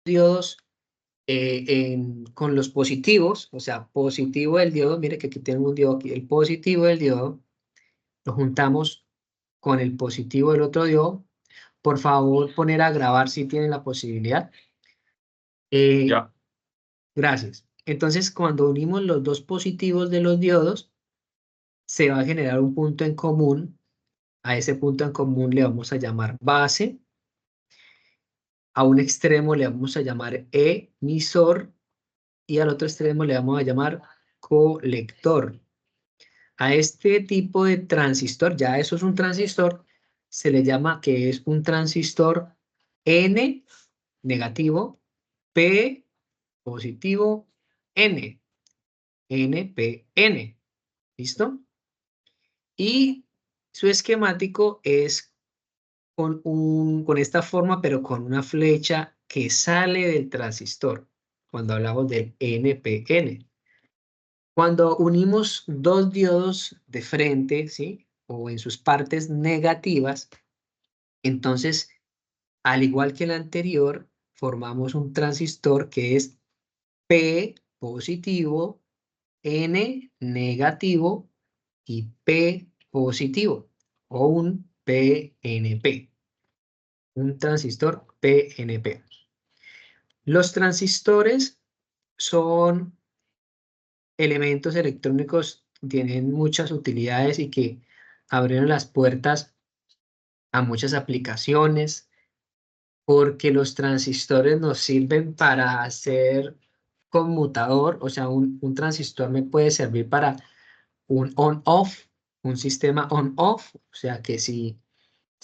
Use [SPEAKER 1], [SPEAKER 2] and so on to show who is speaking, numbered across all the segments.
[SPEAKER 1] diodos con los positivos, o sea, positivo del diodo, mire que aquí tengo un diodo aquí, el positivo del diodo, lo juntamos con el positivo del otro diodo. Por favor, poner a grabar si tienen la posibilidad. Eh,
[SPEAKER 2] Ya.
[SPEAKER 1] gracias. Entonces, cuando unimos los dos positivos de los diodos, se va a generar un punto en común. A ese punto en común le vamos a llamar base. A un extremo le vamos a llamar emisor y al otro extremo le vamos a llamar colector. A este tipo de transistor, ya eso es un transistor, se le llama que es un transistor N negativo, P positivo, N, NPN. ¿Listo? Y su esquemático es con esta forma, pero con una flecha que sale del transistor, cuando hablamos del NPN. Cuando unimos dos diodos de frente, ¿sí? O en sus partes negativas, entonces, al igual que el anterior, formamos un transistor que es P positivo, N negativo y P positivo, o un PNP, un transistor PNP. Los transistores son elementos electrónicos, tienen muchas utilidades y que abrieron las puertas a muchas aplicaciones, porque los transistores nos sirven para hacer conmutador, o sea, un transistor me puede servir para un on-off, un sistema on-off, o sea que si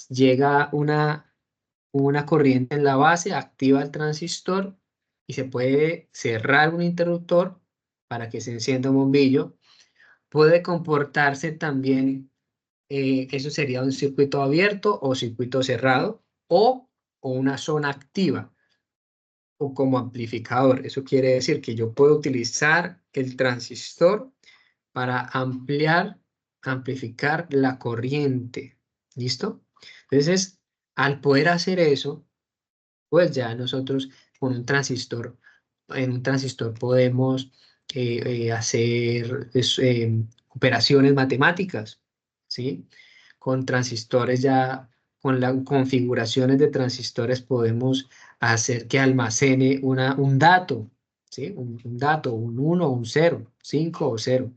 [SPEAKER 1] llega una corriente en la base, activa el transistor y se puede cerrar un interruptor para que se encienda un bombillo. Puede comportarse también, eso sería un circuito abierto o circuito cerrado o una zona activa o como amplificador. Eso quiere decir que yo puedo utilizar el transistor para amplificar la corriente. ¿Listo? Entonces, al poder hacer eso, pues ya nosotros con un transistor, en un transistor podemos hacer operaciones matemáticas, ¿sí? Con transistores ya, con las configuraciones de transistores podemos hacer que almacene un dato, ¿sí? Un dato, un 1, un 0, 5 o 0.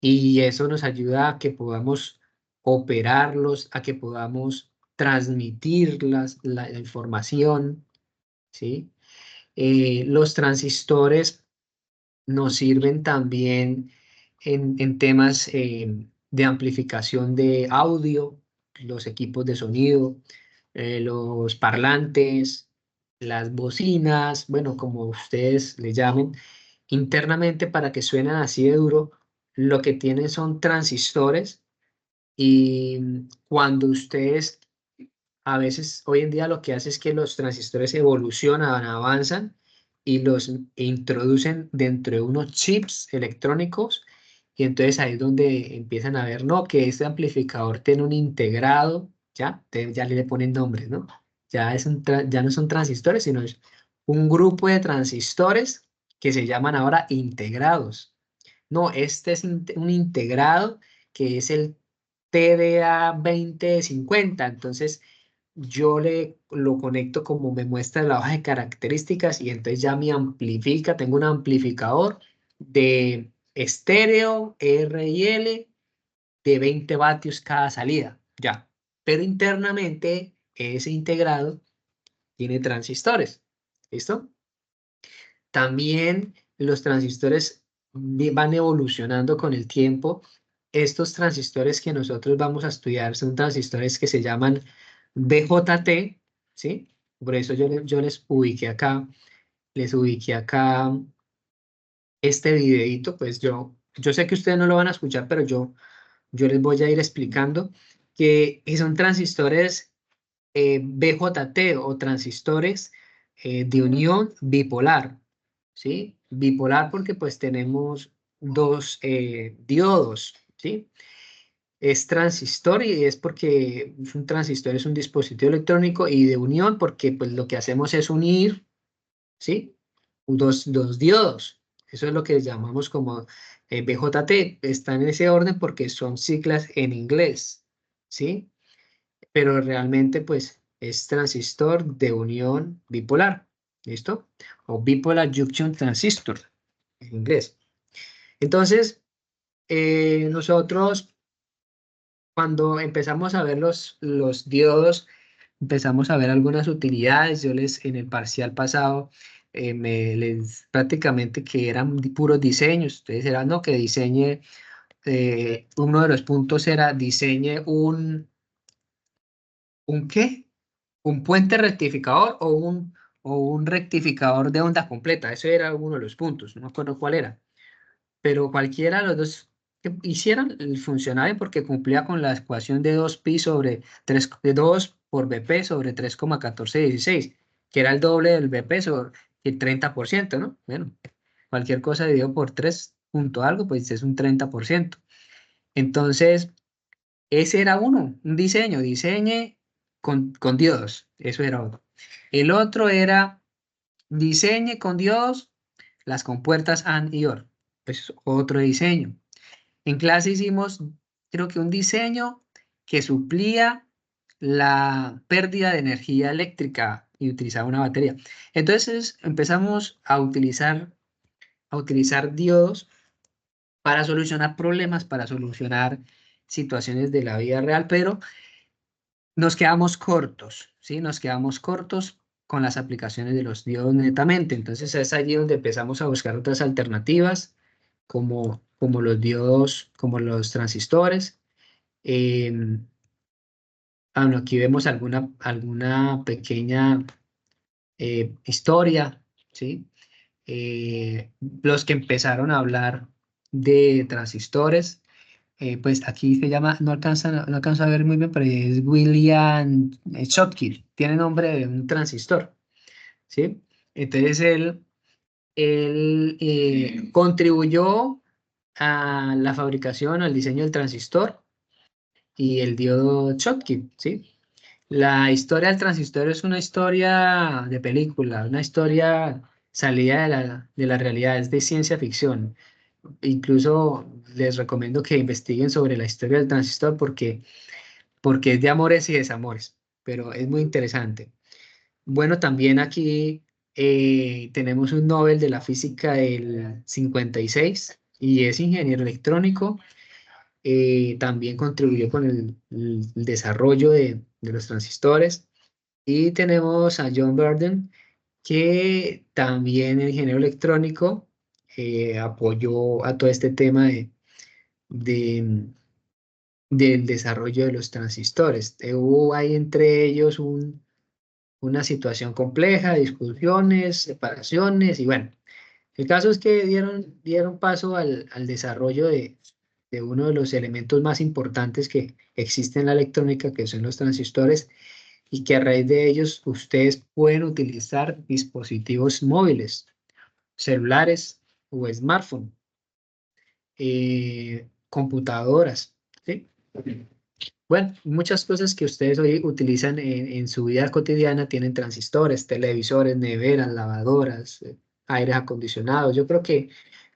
[SPEAKER 1] Y eso nos ayuda a que podamos operarlos, a que podamos transmitir la información, ¿sí? Los transistores nos sirven también en temas de amplificación de audio, los equipos de sonido, los parlantes, las bocinas, bueno, como ustedes le llamen, internamente para que suenen así de duro, lo que tienen son transistores y cuando ustedes a veces, hoy en día lo que hace es que los transistores evolucionan, avanzan y los introducen dentro de unos chips electrónicos y entonces ahí es donde empiezan a ver, no, que este amplificador tiene un integrado, ya, ya le ponen nombres, ¿no? Ya, ya no son transistores, sino es un grupo de transistores que se llaman ahora integrados. No, este es un integrado que es el TDA 2050, entonces yo lo conecto como me muestra la hoja de características y entonces ya me amplifica, tengo un amplificador de estéreo R y L de 20 vatios cada salida, ya. Pero internamente ese integrado tiene transistores, ¿listo? También los transistores van evolucionando con el tiempo. Estos transistores que nosotros vamos a estudiar son transistores que se llaman BJT, ¿sí? Por eso yo les ubiqué acá este videito, pues yo sé que ustedes no lo van a escuchar, pero yo les voy a ir explicando que son transistores BJT o transistores de unión bipolar, ¿sí? Bipolar porque pues tenemos dos diodos, ¿sí? Es transistor y es porque un transistor es un dispositivo electrónico y de unión porque pues lo que hacemos es unir ¿sí? Dos diodos. Eso es lo que llamamos como BJT. Están en ese orden porque son siglas en inglés, ¿sí? Pero realmente pues es transistor de unión bipolar, ¿listo? O bipolar junction transistor en inglés. Entonces, nosotros cuando empezamos a ver los diodos, empezamos a ver algunas utilidades. Yo les, en el parcial pasado, prácticamente que eran puros diseños. Ustedes eran, no, que diseñe, uno de los puntos era diseñe ¿un qué? Un puente rectificador o un rectificador de onda completa. Ese era uno de los puntos, no me acuerdo cuál era. Pero cualquiera de los dos que hicieran funcionaba bien porque cumplía con la ecuación de 2pi sobre 3 de 2 por BP sobre 3,1416, que era el doble del BP sobre el 30%, ¿no? Bueno, cualquier cosa dividido por 3 punto algo, pues es un 30%. Entonces, ese era uno, un diseño, diseñe con diodos, eso era otro. El otro era diseñe con diodos las compuertas AND y OR, pues otro diseño. En clase hicimos, creo que un diseño que suplía la pérdida de energía eléctrica y utilizaba una batería. Entonces empezamos a utilizar diodos para solucionar problemas, para solucionar situaciones de la vida real, pero nos quedamos cortos, ¿sí? Nos quedamos cortos con las aplicaciones de los diodos netamente. Entonces es allí donde empezamos a buscar otras alternativas, como los diodos, como los transistores. Em, bueno, aquí vemos alguna pequeña historia, ¿sí? Los que empezaron a hablar de transistores, pues aquí se llama, no alcanzo a ver muy bien, pero es William Schottky, tiene nombre de un transistor, ¿sí? Entonces él contribuyó a la fabricación, al diseño del transistor y el diodo Schottky, ¿sí? La historia del transistor es una historia de película, una historia salida de la realidad, es de ciencia ficción. Incluso les recomiendo que investiguen sobre la historia del transistor porque es de amores y desamores, pero es muy interesante. Bueno, también aquí tenemos un Nobel de la física del 56 y es ingeniero electrónico. También contribuyó con el desarrollo de los transistores. Y tenemos a John Burden, que también es ingeniero electrónico, apoyó a todo este tema de- del desarrollo de los transistores. Hubo ahí entre ellos una situación compleja, discusiones, separaciones, y bueno, el caso es que dieron paso al desarrollo de uno de los elementos más importantes que existen en la electrónica, que son los transistores, y que a raíz de ellos ustedes pueden utilizar dispositivos móviles, celulares o smartphone, computadoras, ¿sí? Bueno, muchas cosas que ustedes hoy utilizan en su vida cotidiana tienen transistores, televisores, neveras, lavadoras, aires acondicionados. Yo creo que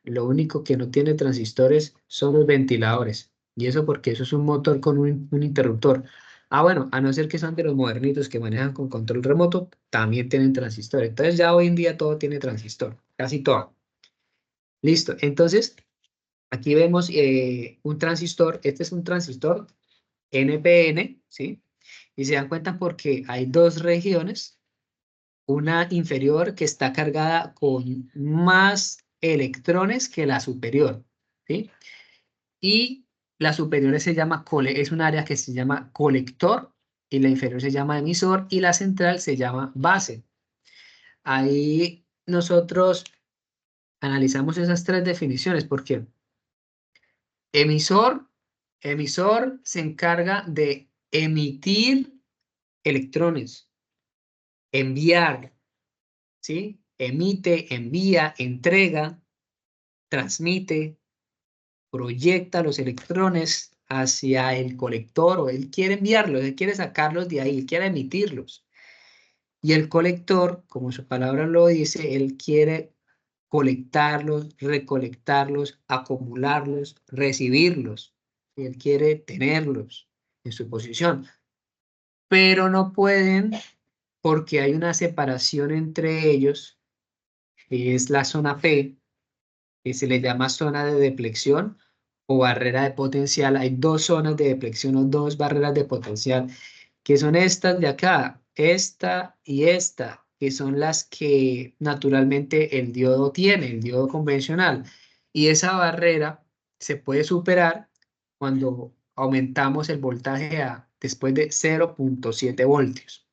[SPEAKER 1] lo único que no tiene transistores son los ventiladores. Y eso porque eso es un motor con un interruptor. Ah, bueno, a no ser que sean de los modernitos que manejan con control remoto, también tienen transistores. Entonces ya hoy en día todo tiene transistor, casi todo. Listo. Entonces, aquí vemos un transistor. Este es un transistor NPN, ¿sí? Y se dan cuenta porque hay dos regiones, una inferior que está cargada con más electrones que la superior, ¿sí? Y la superior se llama, es un área que se llama colector y la inferior se llama emisor y la central se llama base. Ahí nosotros analizamos esas tres definiciones porque emisor, emisor se encarga de emitir electrones, enviar, ¿sí? Emite, envía, entrega, transmite, proyecta los electrones hacia el colector o él quiere enviarlos, él quiere sacarlos de ahí, él quiere emitirlos. Y el colector, como su palabra lo dice, él quiere colectarlos, recolectarlos, acumularlos, recibirlos. Y él quiere tenerlos en su posición. Pero no pueden porque hay una separación entre ellos, que es la zona P, que se le llama zona de deflexión o barrera de potencial. Hay dos zonas de deflexión o dos barreras de potencial, que son estas de acá, esta y esta, que son las que naturalmente el diodo tiene, el diodo convencional. Y esa barrera se puede superar cuando aumentamos el voltaje a después de 0.7 voltios.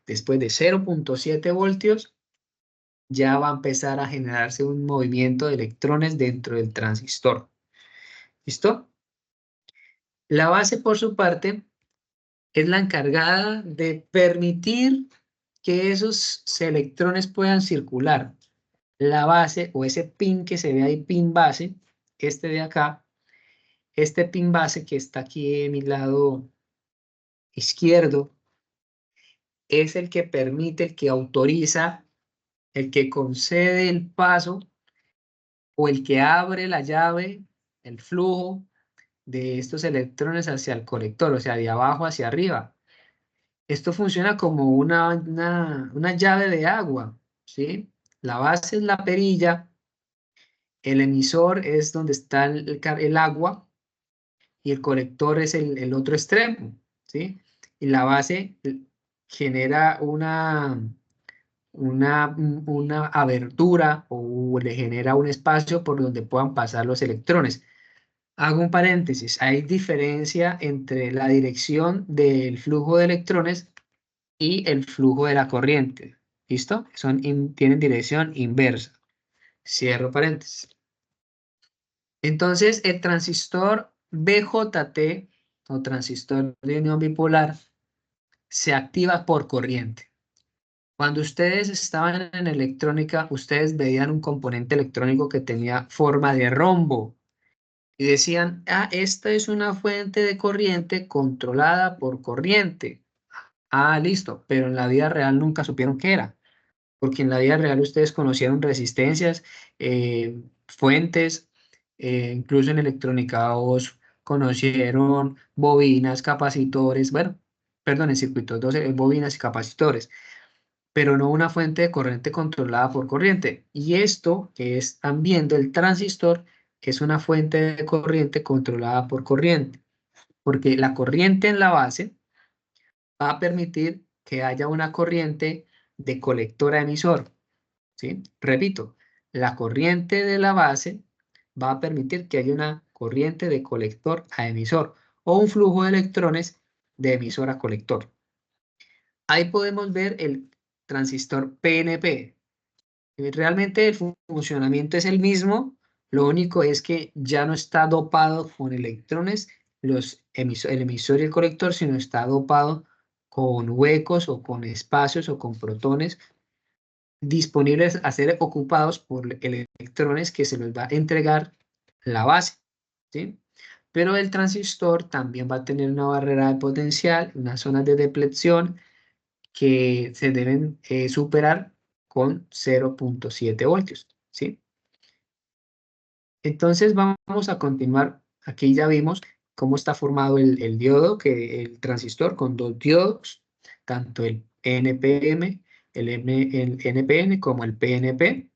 [SPEAKER 1] Después de 0.7 voltios, ya va a empezar a generarse un movimiento de electrones dentro del transistor. ¿Listo? La base, por su parte, es la encargada de permitir que esos electrones puedan circular. La base o ese pin que se ve ahí, pin base, este de acá, este pin base que está aquí en mi lado izquierdo, es el que permite, el que autoriza, el que concede el paso o el que abre la llave, el flujo de estos electrones hacia el colector, o sea, de abajo hacia arriba. Esto funciona como una llave de agua, ¿sí? La base es la perilla, el emisor es donde está el agua y el colector es el otro extremo, ¿sí? Y la base genera una abertura o le genera un espacio por donde puedan pasar los electrones. Hago un paréntesis, hay diferencia entre la dirección del flujo de electrones y el flujo de la corriente. ¿Listo? Tienen dirección inversa. Cierro paréntesis. Entonces, el transistor BJT o transistor de unión bipolar se activa por corriente. Cuando ustedes estaban en electrónica, ustedes veían un componente electrónico que tenía forma de rombo y decían, ah, esta es una fuente de corriente controlada por corriente. Ah, listo, pero en la vida real nunca supieron qué era, porque en la vida real ustedes conocieron resistencias, fuentes, incluso en electrónica vos conocieron bobinas, capacitores, bueno, perdón, en circuitos, bobinas y capacitores, pero no una fuente de corriente controlada por corriente. Y esto que están viendo, el transistor, es una fuente de corriente controlada por corriente, porque la corriente en la base va a permitir que haya una corriente de colector a emisor, ¿sí? Repito, la corriente de la base va a permitir que haya una corriente de colector a emisor o un flujo de electrones de emisor a colector. Ahí podemos ver el transistor PNP. Realmente el funcionamiento es el mismo, lo único es que ya no está dopado con electrones el emisor y el colector, sino está dopado con huecos o con espacios o con protones disponibles a ser ocupados por electrones que se los va a entregar la base, ¿sí? Pero el transistor también va a tener una barrera de potencial, unas zonas de depleción que se deben superar con 0.7 voltios, ¿sí? Entonces vamos a continuar. Aquí ya vimos cómo está formado el diodo, el transistor con dos diodos, tanto el NPM, el NPN como el PNP.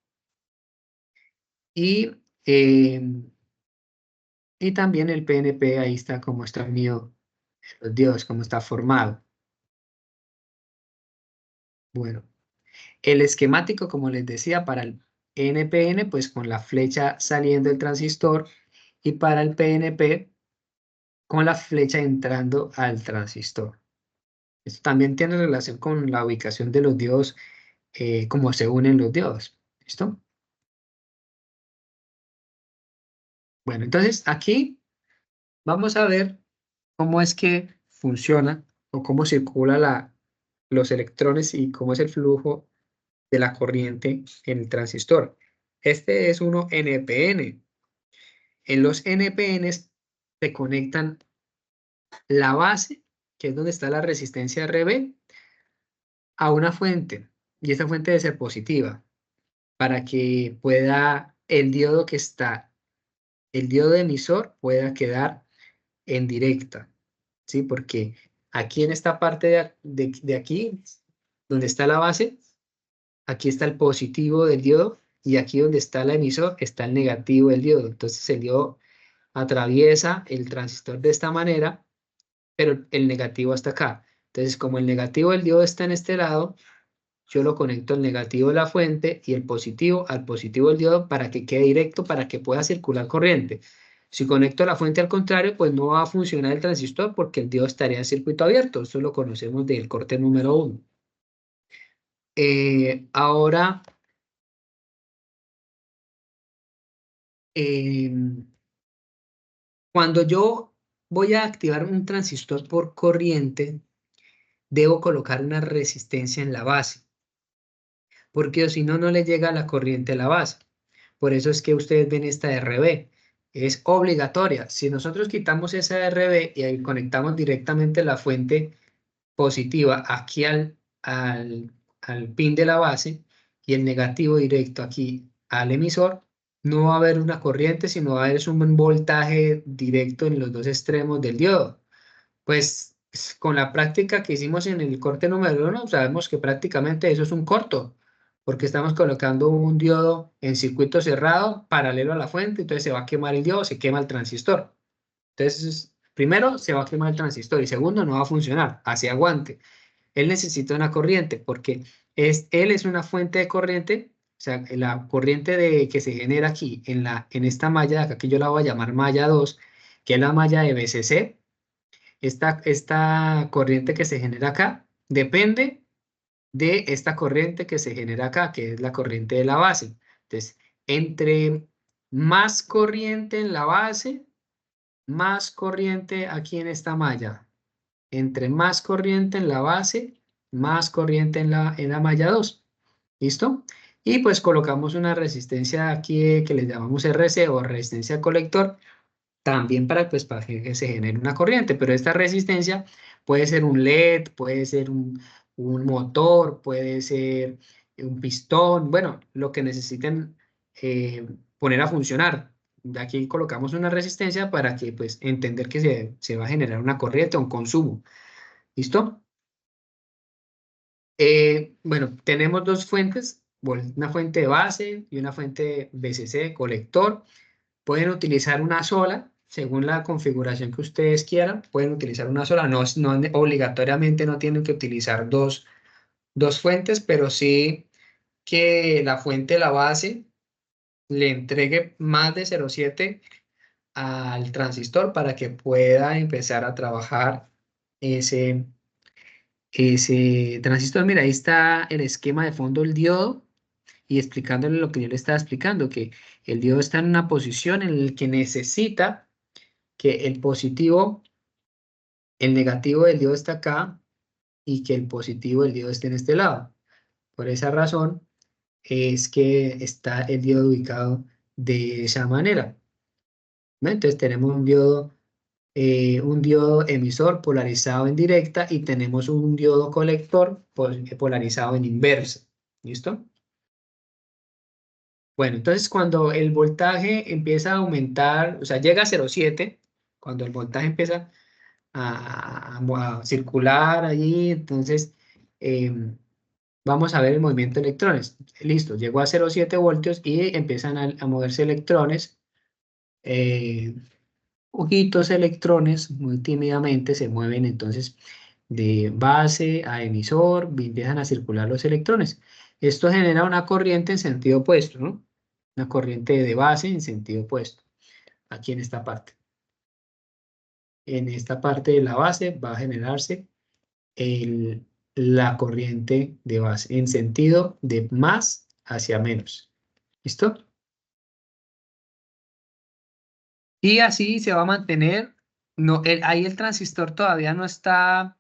[SPEAKER 1] Y, eh, y también el PNP, ahí está cómo está unido los diodos, cómo está formado. Bueno, el esquemático, como les decía, para el NPN, pues con la flecha saliendo del transistor, y para el PNP, con la flecha entrando al transistor. Esto también tiene relación con la ubicación de los diodos, cómo se unen los diodos. ¿Listo? Bueno, entonces aquí vamos a ver cómo es que funciona o cómo circula los electrones y cómo es el flujo de la corriente en el transistor. Este es uno NPN. En los NPNs se conectan la base, que es donde está la resistencia RB, a una fuente, y esta fuente debe ser positiva, para que pueda el diodo emisor pueda quedar en directa, ¿sí? Porque aquí en esta parte de aquí, donde está la base, aquí está el positivo del diodo, y aquí donde está el emisor está el negativo del diodo. Entonces el diodo atraviesa el transistor de esta manera, pero el negativo está acá. Entonces, como el negativo del diodo está en este lado, yo lo conecto al negativo de la fuente y el positivo al positivo del diodo para que quede directo, para que pueda circular corriente. Si conecto la fuente al contrario, pues no va a funcionar el transistor porque el diodo estaría en circuito abierto. Esto lo conocemos del corte número 1. Ahora, em, cuando yo voy a activar un transistor por corriente, debo colocar una resistencia en la base, porque si no, no le llega la corriente a la base. Por eso es que ustedes ven esta RB. Es obligatoria. Si nosotros quitamos esa RB y ahí conectamos directamente la fuente positiva aquí al pin de la base y el negativo directo aquí al emisor, no va a haber una corriente, sino va a haber un voltaje directo en los dos extremos del diodo. Pues con la práctica que hicimos en el corte número 1, sabemos que prácticamente eso es un corto, porque estamos colocando un diodo en circuito cerrado paralelo a la fuente, entonces se va a quemar el diodo, se quema el transistor. Entonces, primero, se va a quemar el transistor y segundo, no va a funcionar, así aguante. Él necesita una corriente porque él es una fuente de corriente, o sea, la corriente que se genera aquí en esta malla de acá, que yo la voy a llamar malla 2, que es la malla de BCC. Esta corriente que se genera acá depende de esta corriente que se genera acá, que es la corriente de la base. Entonces, entre más corriente en la base, más corriente aquí en esta malla. Entre más corriente en la base, más corriente en la malla 2. ¿Listo? Y pues colocamos una resistencia aquí que le llamamos RC o resistencia colector también para que se genere una corriente, pero esta resistencia puede ser un LED, puede ser un motor, puede ser un pistón, bueno, lo que necesiten poner a funcionar. De aquí colocamos una resistencia para que pues entender que se va a generar una corriente o un consumo. ¿Listo? Bueno, tenemos dos fuentes, una fuente de base y una fuente BCC, colector. Pueden utilizar una sola, según la configuración que ustedes quieran, pueden utilizar una sola, no obligatoriamente no tienen que utilizar dos fuentes, pero sí que la fuente de la base le entregue más de 0,7 al transistor para que pueda empezar a trabajar ese, ese transistor. Mira, ahí está el esquema de fondo del diodo y explicándole lo que yo le estaba explicando, que el diodo está en una posición en la que necesita que el negativo del diodo está acá y que el positivo del diodo esté en este lado. Por esa razón es que está el diodo ubicado de esa manera, ¿no? Entonces tenemos un diodo emisor polarizado en directa y tenemos un diodo colector polarizado en inversa. ¿Listo? Bueno, entonces cuando el voltaje empieza a aumentar, o sea, llega a 0,7, cuando el voltaje empieza a circular allí, entonces vamos a ver el movimiento de electrones. Listo, llegó a 0,7 voltios y empiezan a moverse electrones, eh, poquitos electrones, muy tímidamente se mueven entonces de base a emisor, y empiezan a circular los electrones. Esto genera una corriente en sentido opuesto, ¿no? Una corriente de base en sentido opuesto, aquí en esta parte. En esta parte de la base va a generarse la corriente de base en sentido de más hacia menos. ¿Listo? Y así se va a mantener. No, ahí el transistor todavía no está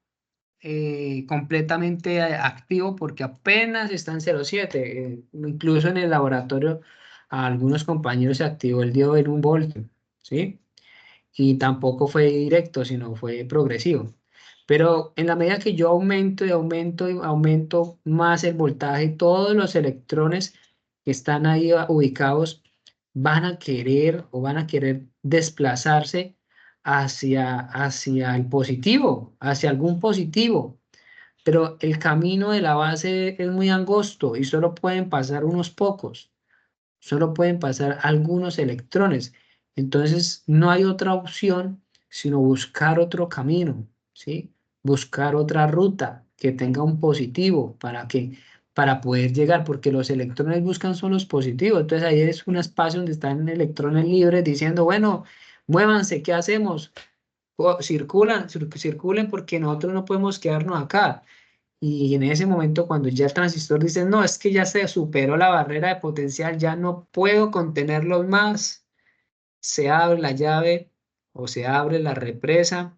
[SPEAKER 1] completamente activo porque apenas está en 0,7. Incluso en el laboratorio a algunos compañeros se activó el diodo en 1 voltio, ¿sí? Y tampoco fue directo, sino fue progresivo. Pero en la medida que yo aumento y aumento y aumento más el voltaje, todos los electrones que están ahí ubicados van a querer o van a querer desplazarse hacia el positivo, hacia algún positivo. Pero el camino de la base es muy angosto y solo pueden pasar unos pocos, solo pueden pasar algunos electrones. Entonces no hay otra opción sino buscar otro camino, ¿sí? Buscar otra ruta que tenga un positivo para poder llegar, porque los electrones buscan son los positivos. Entonces ahí es un espacio donde están electrones libres diciendo, bueno, muévanse, ¿qué hacemos? Circulen porque nosotros no podemos quedarnos acá. Y en ese momento, cuando ya el transistor dice, no, es que ya se superó la barrera de potencial, ya no puedo contenerlos más, se abre la llave o se abre la represa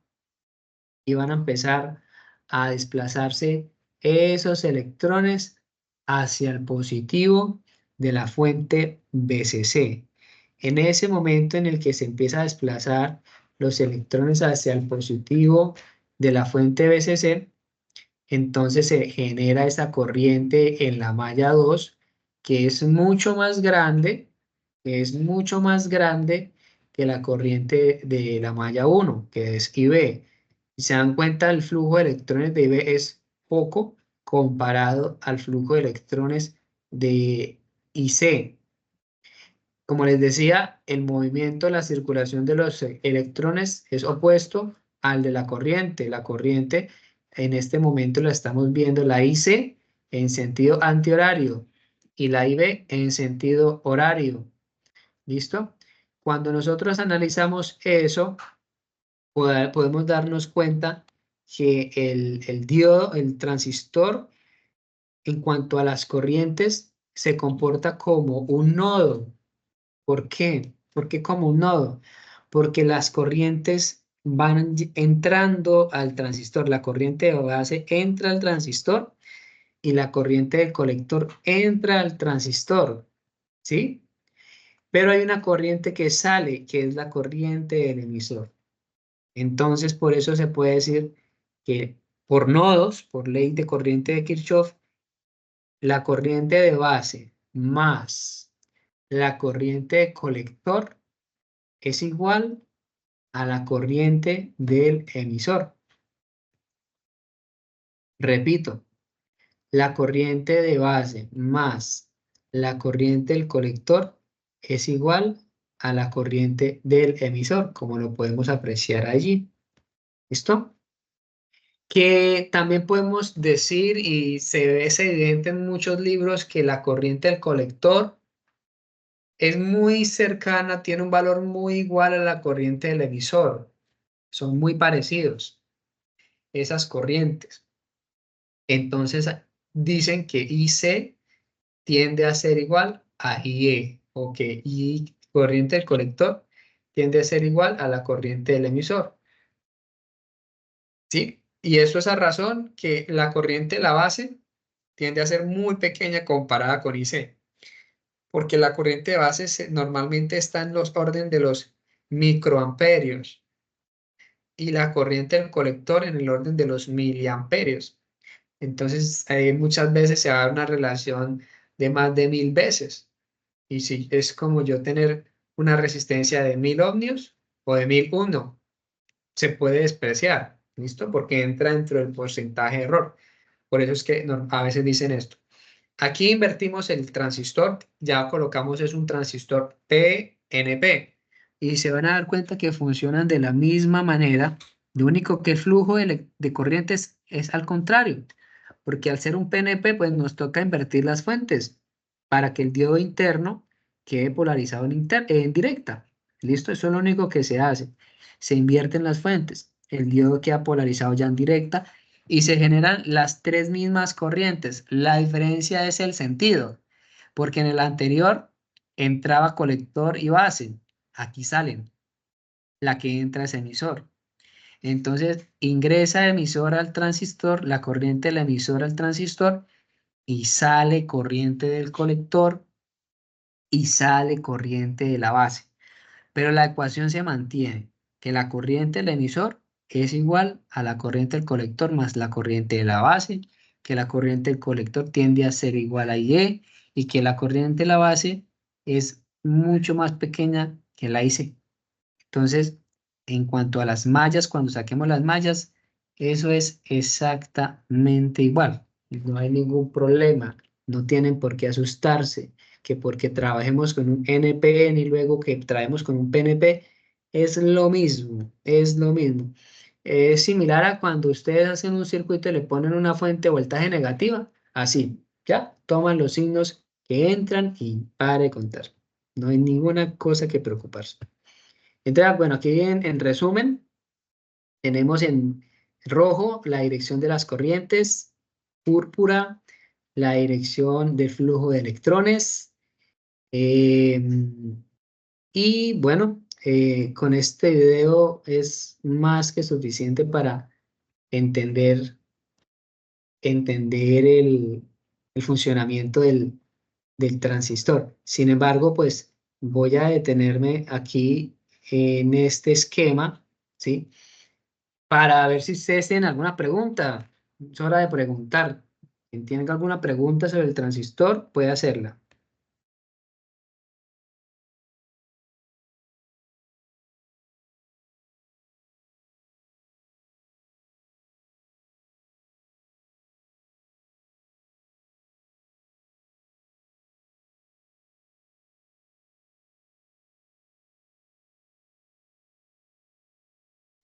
[SPEAKER 1] y van a empezar a desplazarse esos electrones hacia el positivo de la fuente BCC. En ese momento en el que se empieza a desplazar los electrones hacia el positivo de la fuente BCC, entonces se genera esa corriente en la malla 2 que es mucho más grande, que es mucho más grande que la corriente de la malla 1, que es IB. Si se dan cuenta, el flujo de electrones de IB es poco comparado al flujo de electrones de IC. Como les decía, el movimiento, la circulación de los electrones es opuesto al de la corriente. La corriente en este momento la estamos viendo la IC en sentido antihorario y la IB en sentido horario. ¿Listo? Cuando nosotros analizamos eso, podemos darnos cuenta que el diodo, el transistor, en cuanto a las corrientes, se comporta como un nodo. ¿Por qué? ¿Por qué como un nodo? Porque las corrientes van entrando al transistor. La corriente de base entra al transistor y la corriente del colector entra al transistor, ¿sí? Pero hay una corriente que sale, que es la corriente del emisor. Entonces, por eso se puede decir que por nodos, por ley de corriente de Kirchhoff, la corriente de base más la corriente de colector es igual a la corriente del emisor. Repito, la corriente de base más la corriente del colector es igual a la corriente del emisor, como lo podemos apreciar allí. ¿Listo? Que también podemos decir, y es evidente en muchos libros, que la corriente del colector es muy cercana, tiene un valor muy igual a la corriente del emisor. Son muy parecidos esas corrientes. Entonces dicen que IC tiende a ser igual a IE, o que I corriente del colector tiende a ser igual a la corriente del emisor. ¿Sí? Y eso es a razón que la corriente de la base tiende a ser muy pequeña comparada con IC, porque la corriente de base normalmente está en los orden de los microamperios y la corriente del colector en el orden de los miliamperios. Entonces, muchas veces se va a dar una relación de más de 1000 veces. Y si es como yo tener una resistencia de 1000 ohmios o de 1001, se puede despreciar, ¿listo? Porque entra dentro del porcentaje de error. Por eso es que a veces dicen esto. Aquí invertimos el transistor, ya colocamos es un transistor PNP y se van a dar cuenta que funcionan de la misma manera. Lo único que el flujo de corrientes es al contrario, porque al ser un PNP, pues nos toca invertir las fuentes para que el diodo interno quede polarizado en directa. ¿Listo? Eso es lo único que se hace. Se invierten las fuentes. El diodo queda polarizado ya en directa y se generan las tres mismas corrientes. La diferencia es el sentido, porque en el anterior entraba colector y base. Aquí salen. La que entra es emisor. Entonces ingresa emisor al transistor, la corriente del emisor al transistor y sale corriente del colector y sale corriente de la base. Pero la ecuación se mantiene, que la corriente del emisor es igual a la corriente del colector más la corriente de la base, que la corriente del colector tiende a ser igual a IE y que la corriente de la base es mucho más pequeña que la IC. Entonces, en cuanto a las mallas, cuando saquemos las mallas, eso es exactamente igual. No hay ningún problema. No tienen por qué asustarse que porque trabajemos con un NPN y luego que traemos con un PNP, es lo mismo, es lo mismo. Es similar a cuando ustedes hacen un circuito y le ponen una fuente de voltaje negativa, así, ¿ya? Toman los signos que entran y pare de contar. No hay ninguna cosa que preocuparse. Entonces, bueno, aquí en resumen, tenemos en rojo la dirección de las corrientes, púrpura, la dirección del flujo de electrones. eh, y bueno, con este video es más que suficiente para entender, entender el funcionamiento del transistor. Sin embargo, pues voy a detenerme aquí en este esquema, ¿sí? Para ver si ustedes tienen alguna pregunta. Es hora de preguntar. Quien tenga alguna pregunta sobre el transistor, puede hacerla.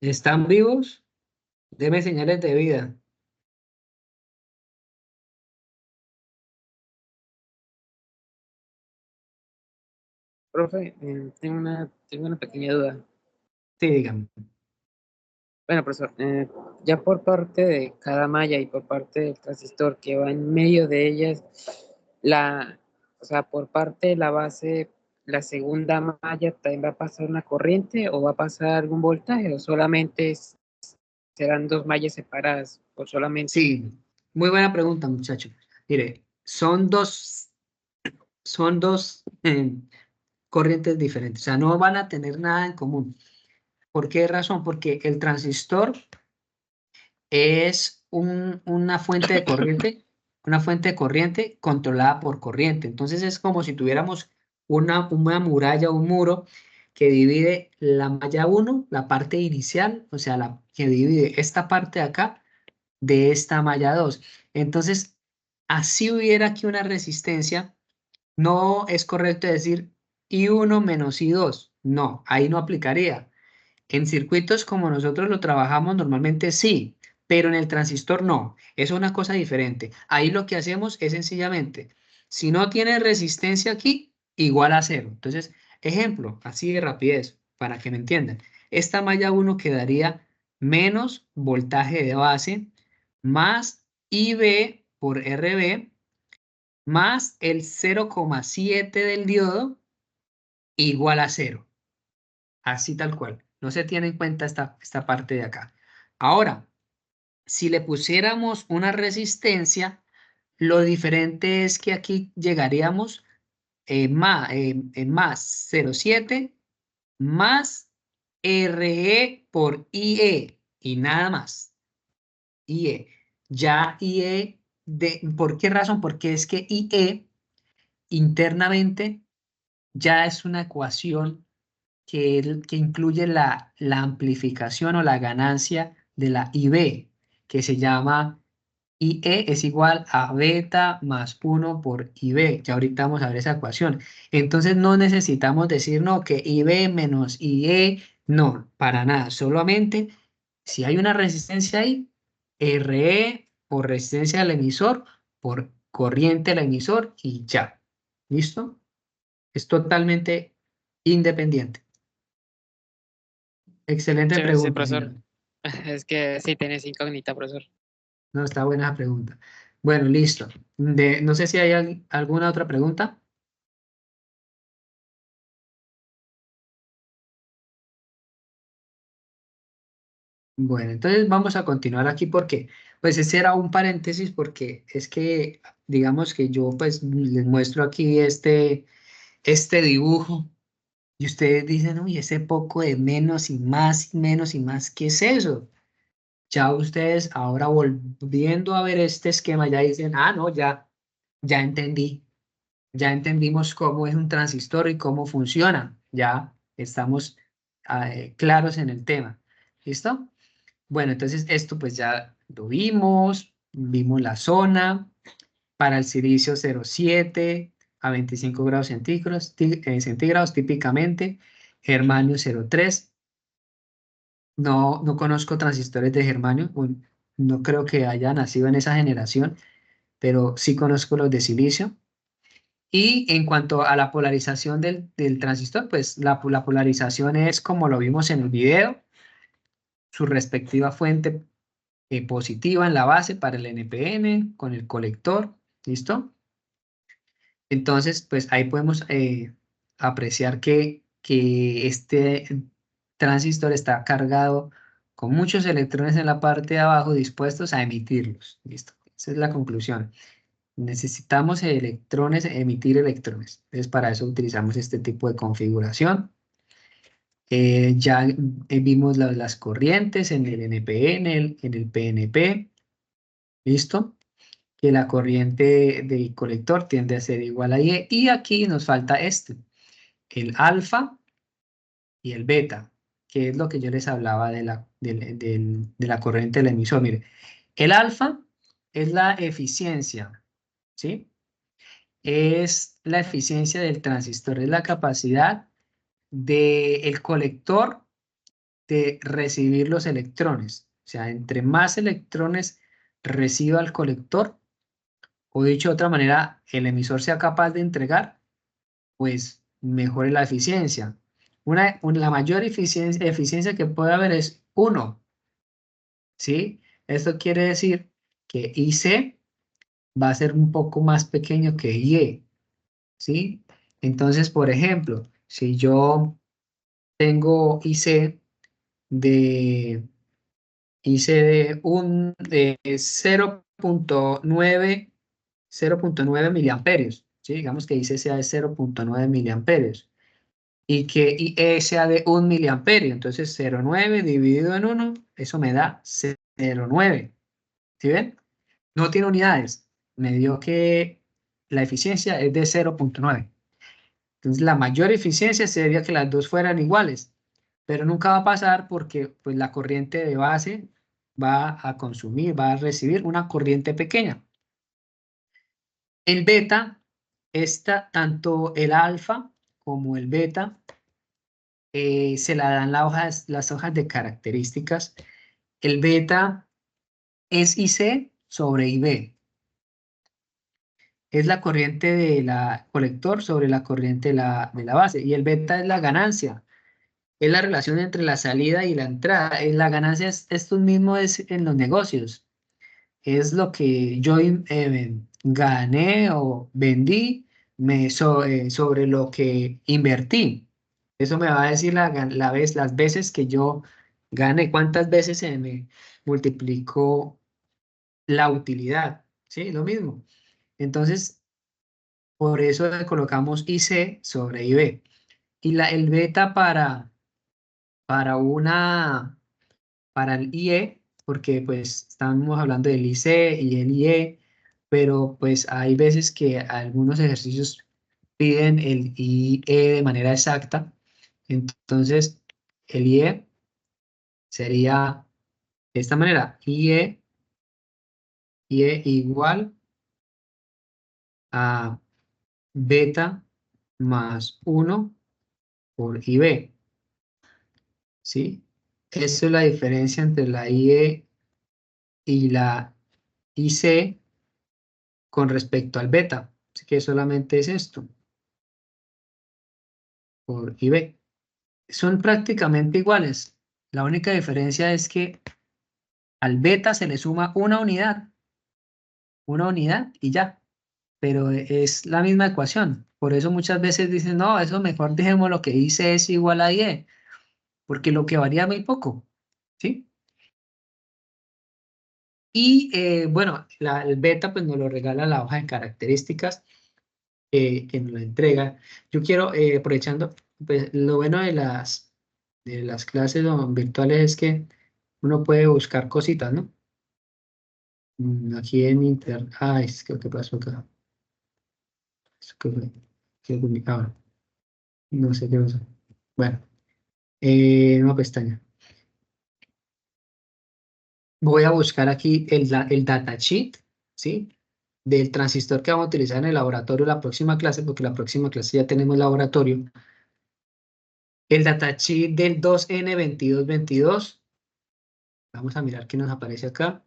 [SPEAKER 1] ¿Están vivos? Deme señales de vida.
[SPEAKER 2] Profe, tengo una pequeña duda.
[SPEAKER 1] Sí, dígame.
[SPEAKER 2] Bueno, profesor, ya por parte de cada malla y por parte del transistor que va en medio de ellas, o sea, por parte de la base, la segunda malla también va a pasar una corriente o va a pasar algún voltaje o solamente serán dos mallas separadas o solamente.
[SPEAKER 1] Sí, muy buena pregunta, muchacho. Mire, son dos corrientes diferentes. O sea, no van a tener nada en común. ¿Por qué razón? Porque el transistor es una fuente de corriente controlada por corriente. Entonces es como si tuviéramos una muralla, un muro que divide la malla uno, la parte inicial, o sea, la que divide esta parte de acá de esta malla 2. Entonces, así hubiera aquí una resistencia, no es correcto decir I1 menos I2. No, ahí no aplicaría. En circuitos como nosotros lo trabajamos normalmente sí, pero en el transistor no. Es una cosa diferente. Ahí lo que hacemos es sencillamente, si no tiene resistencia aquí, igual a cero. Entonces, ejemplo, así de rapidez, para que me entiendan. Esta malla uno quedaría menos voltaje de base más IB por RB más el 0,7 del diodo igual a cero. Así tal cual. No se tiene en cuenta esta parte de acá. Ahora, si le pusiéramos una resistencia, lo diferente es que aquí llegaríamos más 0,7 más RE por IE y nada más. IE. Ya IE, ¿por qué razón? Porque es que IE internamente ya es una ecuación que incluye la amplificación o la ganancia de la IB, que se llama IE es igual a beta más 1 por IB. Ya ahorita vamos a ver esa ecuación. Entonces no necesitamos decir, no, que IB menos IE, no, para nada. Solamente si hay una resistencia ahí, RE por resistencia del emisor, por corriente del emisor y ya. ¿Listo? Es totalmente independiente. Excelente
[SPEAKER 2] Chévere, sí,
[SPEAKER 1] pregunta,
[SPEAKER 2] profesor.
[SPEAKER 1] señor.
[SPEAKER 2] Es que sí tenés incógnita, profesor.
[SPEAKER 1] No, está buena la pregunta. Bueno, listo. No sé si hay alguna otra pregunta. Bueno, entonces vamos a continuar aquí porque, pues ese era un paréntesis porque es que, digamos que yo pues les muestro aquí este dibujo y ustedes dicen, uy, ese poco de menos y más y menos y más, ¿qué es eso? Ya ustedes ahora volviendo a ver este esquema ya dicen, ah, no, ya entendí. Ya entendimos cómo es un transistor y cómo funciona. Ya estamos claros en el tema. ¿Listo? Bueno, entonces esto pues ya lo vimos la zona para el silicio 0,7 a 25 grados centígrados típicamente, germanio 0,3. No conozco transistores de germanio, no creo que haya nacido en esa generación, pero sí conozco los de silicio. Y en cuanto a la polarización del transistor, pues la polarización es como lo vimos en el video, su respectiva fuente positiva en la base para el NPN con el colector, ¿listo? Entonces, pues ahí podemos apreciar que este transistor está cargado con muchos electrones en la parte de abajo dispuestos a emitirlos, ¿listo? Esa es la conclusión. Necesitamos electrones, emitir electrones. Entonces, para eso utilizamos este tipo de configuración. Ya vimos las corrientes en el NPN, en el PNP, ¿listo? Que la corriente del colector tiende a ser igual a I. Y aquí nos falta este, el alfa y el beta, que es lo que yo les hablaba de la corriente del emisor. Mire, el alfa es la eficiencia, ¿sí? Es la eficiencia del transistor, es la capacidad del colector de recibir los electrones. O sea, entre más electrones reciba el colector, o dicho de otra manera, el emisor sea capaz de entregar, pues mejore la eficiencia. La mayor eficiencia que puede haber es 1, ¿sí? Esto quiere decir que IC va a ser un poco más pequeño que IE, ¿sí? Entonces, por ejemplo, si yo tengo de, IC de 0,9 miliamperios, ¿sí? Digamos que IC sea de 0,9 miliamperios y que IE sea de 1 miliamperio, entonces 0,9 dividido en 1, eso me da 0,9, ¿sí ven? No tiene unidades, me dio que la eficiencia es de 0,9. Entonces, la mayor eficiencia sería que las dos fueran iguales, pero nunca va a pasar porque pues, la corriente de base va a consumir, va a recibir una corriente pequeña. El beta, tanto el alfa como el beta, se la dan las hojas de características. El beta es IC sobre IB. Es la corriente de la colector sobre la corriente de la base. Y el beta es la ganancia. Es la relación entre la salida y la entrada. La ganancia es esto mismo es en los negocios. Es lo que yo gané o vendí sobre lo que invertí. Eso me va a decir las veces que yo gané, cuántas veces se me multiplicó la utilidad. ¿Sí? Lo mismo. Entonces, por eso le colocamos IC sobre IB. Y el beta para una para el IE, porque pues estamos hablando del IC y el IE, pero pues hay veces que algunos ejercicios piden el IE de manera exacta. Entonces, el IE sería de esta manera, IE igual a beta más 1 por IB, ¿sí? Esa es la diferencia entre la IE y la IC con respecto al beta. Así que solamente es esto, por IB. Son prácticamente iguales. La única diferencia es que al beta se le suma una unidad y ya. Pero es la misma ecuación. Por eso muchas veces dicen, no, eso mejor dejemos lo que dice es igual a IE, porque lo que varía muy poco, ¿sí? Y bueno, el beta pues nos lo regala la hoja de características que nos la entrega. Yo quiero, aprovechando, pues lo bueno de las clases virtuales es que uno puede buscar cositas, ¿no? Aquí en internet, es que, ¿qué pasó acá? ¿Eso qué fue? ¿Qué publicaba? No sé qué pasó. Bueno, una pestaña. Voy a buscar aquí el datasheet, ¿sí? Del transistor que vamos a utilizar en el laboratorio la próxima clase, porque la próxima clase ya tenemos laboratorio. El datasheet del 2N2222. Vamos a mirar qué nos aparece acá.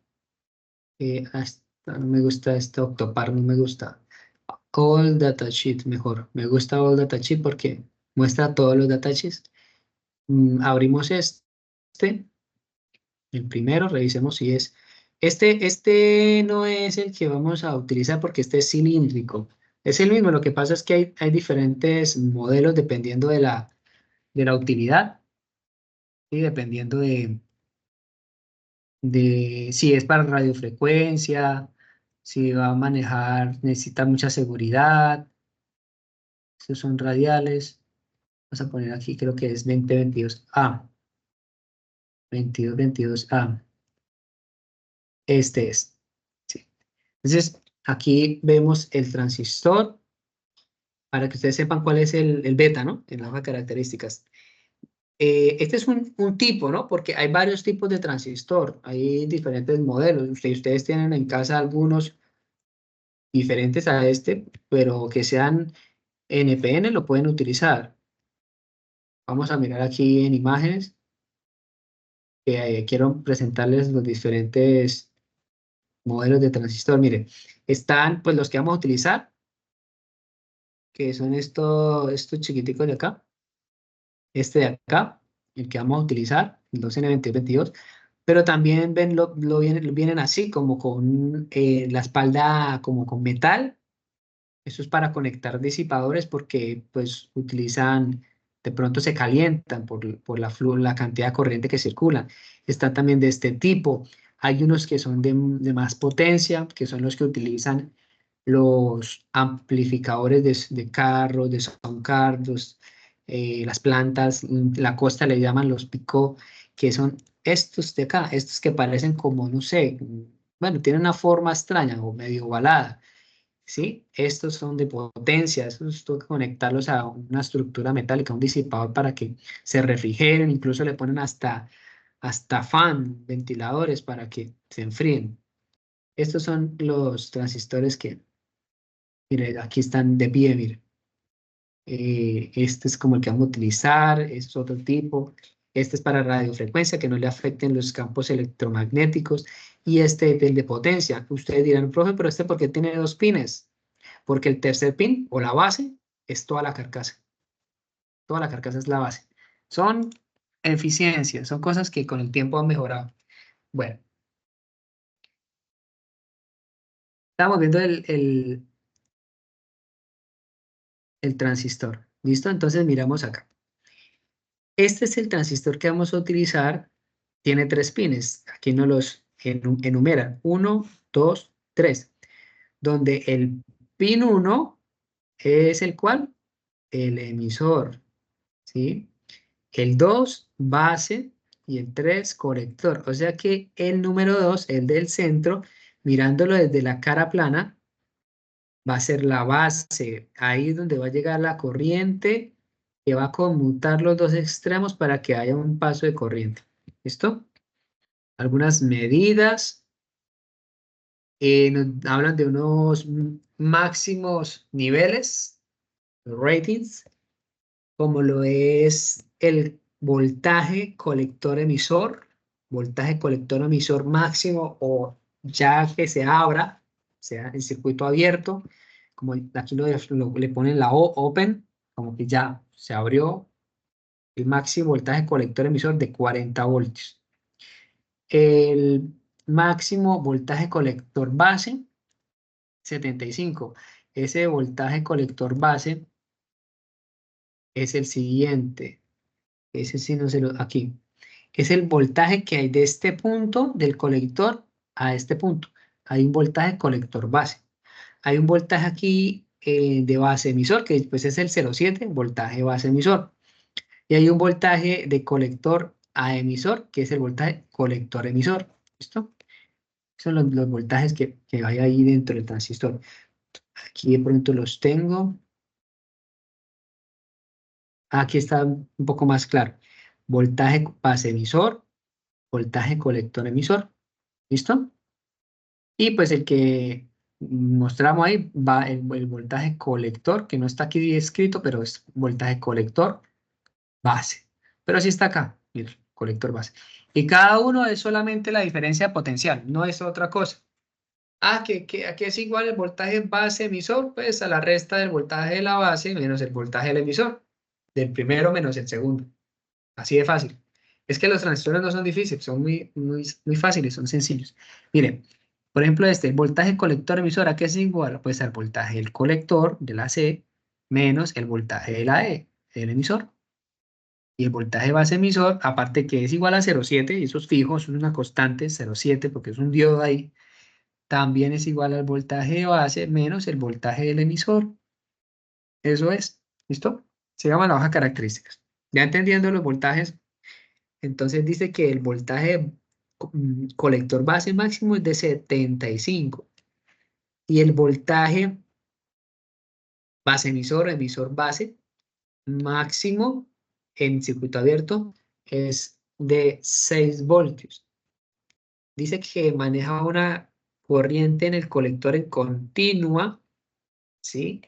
[SPEAKER 1] No me gusta este Octopar, no me gusta. All datasheet, mejor. Me gusta All datasheet porque muestra todos los datasheets. Abrimos este. El primero, revisemos si es. Este no es el que vamos a utilizar porque este es cilíndrico. Es el mismo, lo que pasa es que hay diferentes modelos dependiendo de la utilidad y dependiendo de si es para radiofrecuencia, si va a manejar, necesita mucha seguridad. Estos son radiales. Vamos a poner aquí, creo que es 2022A. 2222A. Este es. Sí. Entonces, aquí vemos el transistor, para que ustedes sepan cuál es el beta, ¿no? En las características. Este es un tipo, ¿no? Porque hay varios tipos de transistor, hay diferentes modelos. Ustedes tienen en casa algunos diferentes a este, pero que sean NPN lo pueden utilizar. Vamos a mirar aquí en imágenes. Quiero presentarles los diferentes modelos de transistor. Miren, están pues los que vamos a utilizar, que son estos chiquiticos de acá, este de acá, el que vamos a utilizar, el 2N2222, pero también ven vienen así, como con la espalda como con metal. Eso es para conectar disipadores porque pues utilizan, de pronto se calientan por la cantidad de corriente que circula. Están también de este tipo. Hay unos que son de más potencia, que son los que utilizan los amplificadores de carros, de sound cars, las plantas, la costa le llaman los pico, que son estos de acá, estos que parecen como, no sé, bueno, tienen una forma extraña o medio ovalada. ¿Sí? Estos son de potencia, estos toca conectarlos a una estructura metálica, un disipador para que se refrigeren, incluso le ponen hasta fan, ventiladores para que se enfríen. Estos son los transistores que, mire, aquí están de pie, mire. Este es como el que vamos a utilizar, este es otro tipo. Este es para radiofrecuencia, que no le afecten los campos electromagnéticos. Y este es el de potencia. Ustedes dirán, profe, pero este ¿por qué tiene dos pines? Porque el tercer pin o la base es toda la carcasa. Toda la carcasa es la base. Son eficiencias, son cosas que con el tiempo han mejorado. Bueno, estamos viendo el transistor. ¿Listo? Entonces miramos acá. Este es el transistor que vamos a utilizar. Tiene tres pines. Aquí nos los enumeran. 1, 2, 3. Donde el pin 1 es el cual, el emisor. ¿Sí? El 2 base y el 3 colector. O sea que el número 2, el del centro, mirándolo desde la cara plana, va a ser la base. Ahí es donde va a llegar la corriente que va a conmutar los dos extremos para que haya un paso de corriente. ¿Listo? Algunas medidas. Nos hablan de unos máximos niveles, ratings, como lo es el voltaje colector emisor máximo o ya que se abra, sea en circuito abierto, como aquí le ponen la O, open, como que ya se abrió el máximo voltaje colector emisor de 40 voltios. El máximo voltaje colector base, 75. Ese voltaje colector base es el siguiente. Ese sí no se lo... Aquí. Es el voltaje que hay de este punto del colector a este punto. Hay un voltaje colector base. Hay un voltaje aquí de base emisor, que después es el 0,7, voltaje base emisor. Y hay un voltaje de colector a emisor, que es el voltaje colector-emisor. ¿Listo? Son los voltajes que hay ahí dentro del transistor. Aquí de pronto los tengo. Aquí está un poco más claro. Voltaje base emisor, voltaje colector emisor. ¿Listo? Y pues el que mostramos ahí va el voltaje colector, que no está aquí escrito, pero es voltaje colector base. Pero sí está acá, mira, colector base. Y cada uno es solamente la diferencia potencial, no es otra cosa. Ah, que aquí es igual el voltaje base emisor, pues a la resta del voltaje de la base menos el voltaje del emisor, del primero menos el segundo. Así de fácil. Es que los transistores no son difíciles, son muy fáciles, son sencillos. Miren, por ejemplo, el voltaje colector emisor, ¿a qué es igual? Pues al voltaje del colector de la C menos el voltaje de la E, el emisor. Y el voltaje base emisor, aparte que es igual a 0,7, y eso es fijo, eso es una constante, 0,7, porque es un diodo ahí, también es igual al voltaje de base menos el voltaje del emisor. Eso es. ¿Listo? Se llama la hoja características. Ya entendiendo los voltajes, entonces dice que el voltaje colector base máximo es de 75 y el voltaje base emisor o emisor base máximo en circuito abierto es de 6 voltios. Dice que maneja una corriente en el colector en continua, ¿sí?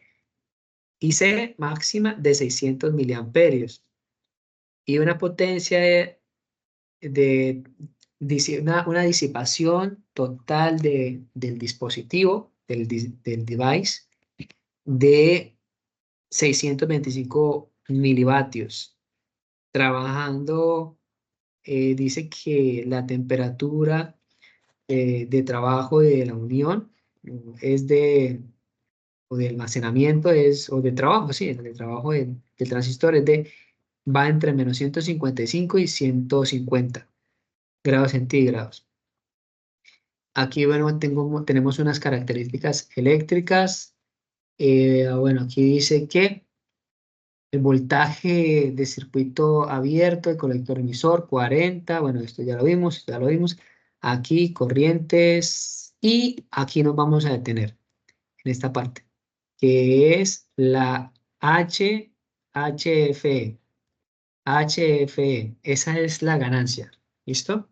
[SPEAKER 1] Y C máxima de 600 miliamperios y una potencia una disipación total del dispositivo, del device, de 625 milivatios. Trabajando, dice que la temperatura de trabajo de la unión es o de almacenamiento o de trabajo, sí, de trabajo del transistor va entre menos 155 y 150 grados centígrados. Aquí, bueno, tenemos unas características eléctricas. Bueno, aquí dice que el voltaje de circuito abierto, el colector emisor, 40. Bueno, esto ya lo vimos, ya lo vimos. Aquí, corrientes. Y aquí nos vamos a detener en esta parte, que es la HFE. HFE, esa es la ganancia. ¿Listo?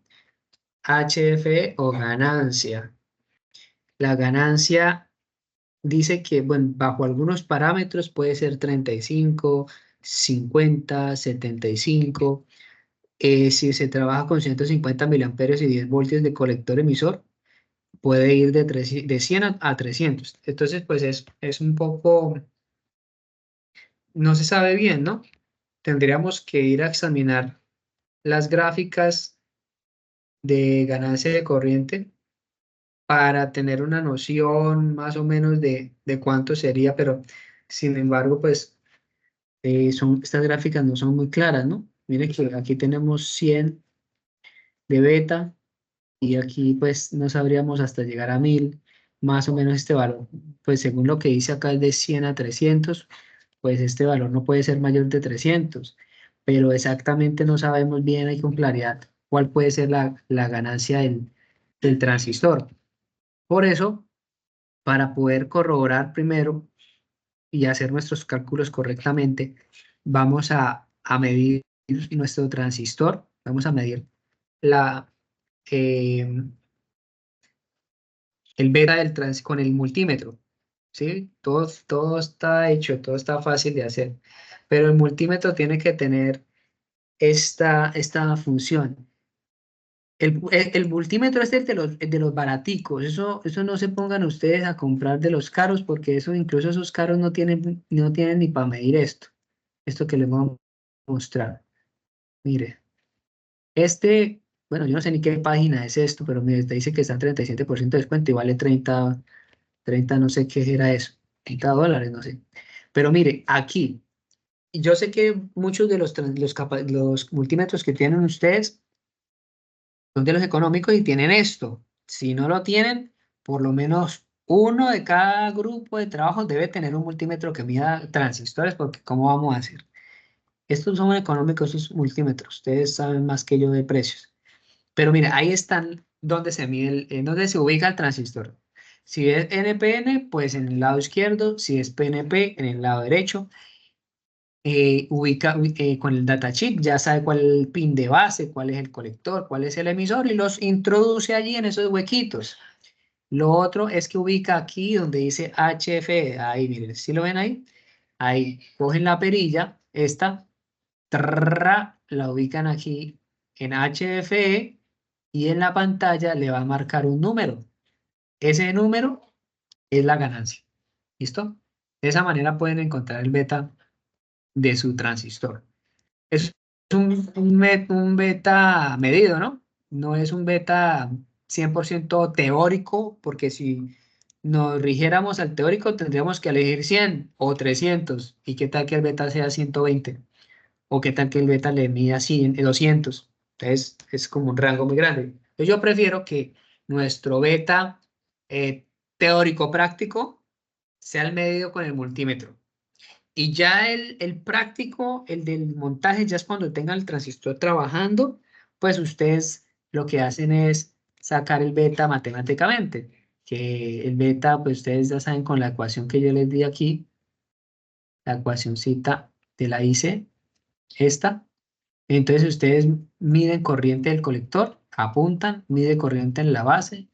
[SPEAKER 1] HFE o ganancia. La ganancia dice que, bueno, bajo algunos parámetros puede ser 35, 50, 75. Si se trabaja con 150 miliamperios y 10 voltios de colector emisor, puede ir de 100 a 300. Entonces, pues es un poco, no se sabe bien, ¿no? Tendríamos que ir a examinar las gráficas de ganancia de corriente para tener una noción más o menos de cuánto sería, pero sin embargo, pues estas gráficas no son muy claras, ¿no? Miren que aquí tenemos 100 de beta y aquí pues no sabríamos hasta llegar a 1000, más o menos este valor, pues según lo que dice acá es de 100 a 300, pues este valor no puede ser mayor de 300, pero exactamente no sabemos bien ahí con claridad cuál puede ser la ganancia del transistor. Por eso, para poder corroborar primero y hacer nuestros cálculos correctamente, vamos a medir nuestro transistor, vamos a medir la, eh, el beta con el multímetro, ¿sí? Todo está hecho, todo está fácil de hacer, pero el multímetro tiene que tener esta función. El multímetro es el de los baraticos, eso no se pongan ustedes a comprar de los caros, porque incluso esos caros no tienen ni para medir esto que les voy a mostrar. Mire, bueno, yo no sé ni qué página es esto, pero mire, dice que está en 37% de descuento y vale 30 no sé qué era eso, $30, no sé. Pero mire, aquí, yo sé que muchos de los multímetros que tienen ustedes son de los económicos y tienen esto. Si no lo tienen, por lo menos uno de cada grupo de trabajo debe tener un multímetro que mida transistores, porque ¿cómo vamos a hacer? Estos son económicos, esos multímetros. Ustedes saben más que yo de precios. Pero mira, ahí están donde se mide, donde se ubica el transistor. Si es NPN, pues en el lado izquierdo. Si es PNP, en el lado derecho. Con el datasheet, ya sabe cuál es el pin de base, cuál es el colector, cuál es el emisor y los introduce allí en esos huequitos. Lo otro es que ubica aquí donde dice HFE. Ahí, miren, ¿sí lo ven ahí? Ahí cogen la perilla, esta, la ubican aquí en HFE y en la pantalla le va a marcar un número. Ese número es la ganancia. ¿Listo? De esa manera pueden encontrar el beta de su transistor. Es un beta medido, ¿no? No es un beta 100% teórico, porque si nos rigiéramos al teórico tendríamos que elegir 100 o 300. ¿Y qué tal que el beta sea 120? ¿O qué tal que el beta le mida 100, 200? Entonces es como un rango muy grande. Entonces yo prefiero que nuestro beta teórico práctico sea el medido con el multímetro. Y ya el práctico, el del montaje, ya es cuando tengan el transistor trabajando, pues ustedes lo que hacen es sacar el beta matemáticamente, que el beta, pues ustedes ya saben con la ecuación que yo les di aquí, la ecuacióncita de la IC, esta. Entonces ustedes miden corriente del colector, apuntan, mide corriente en la base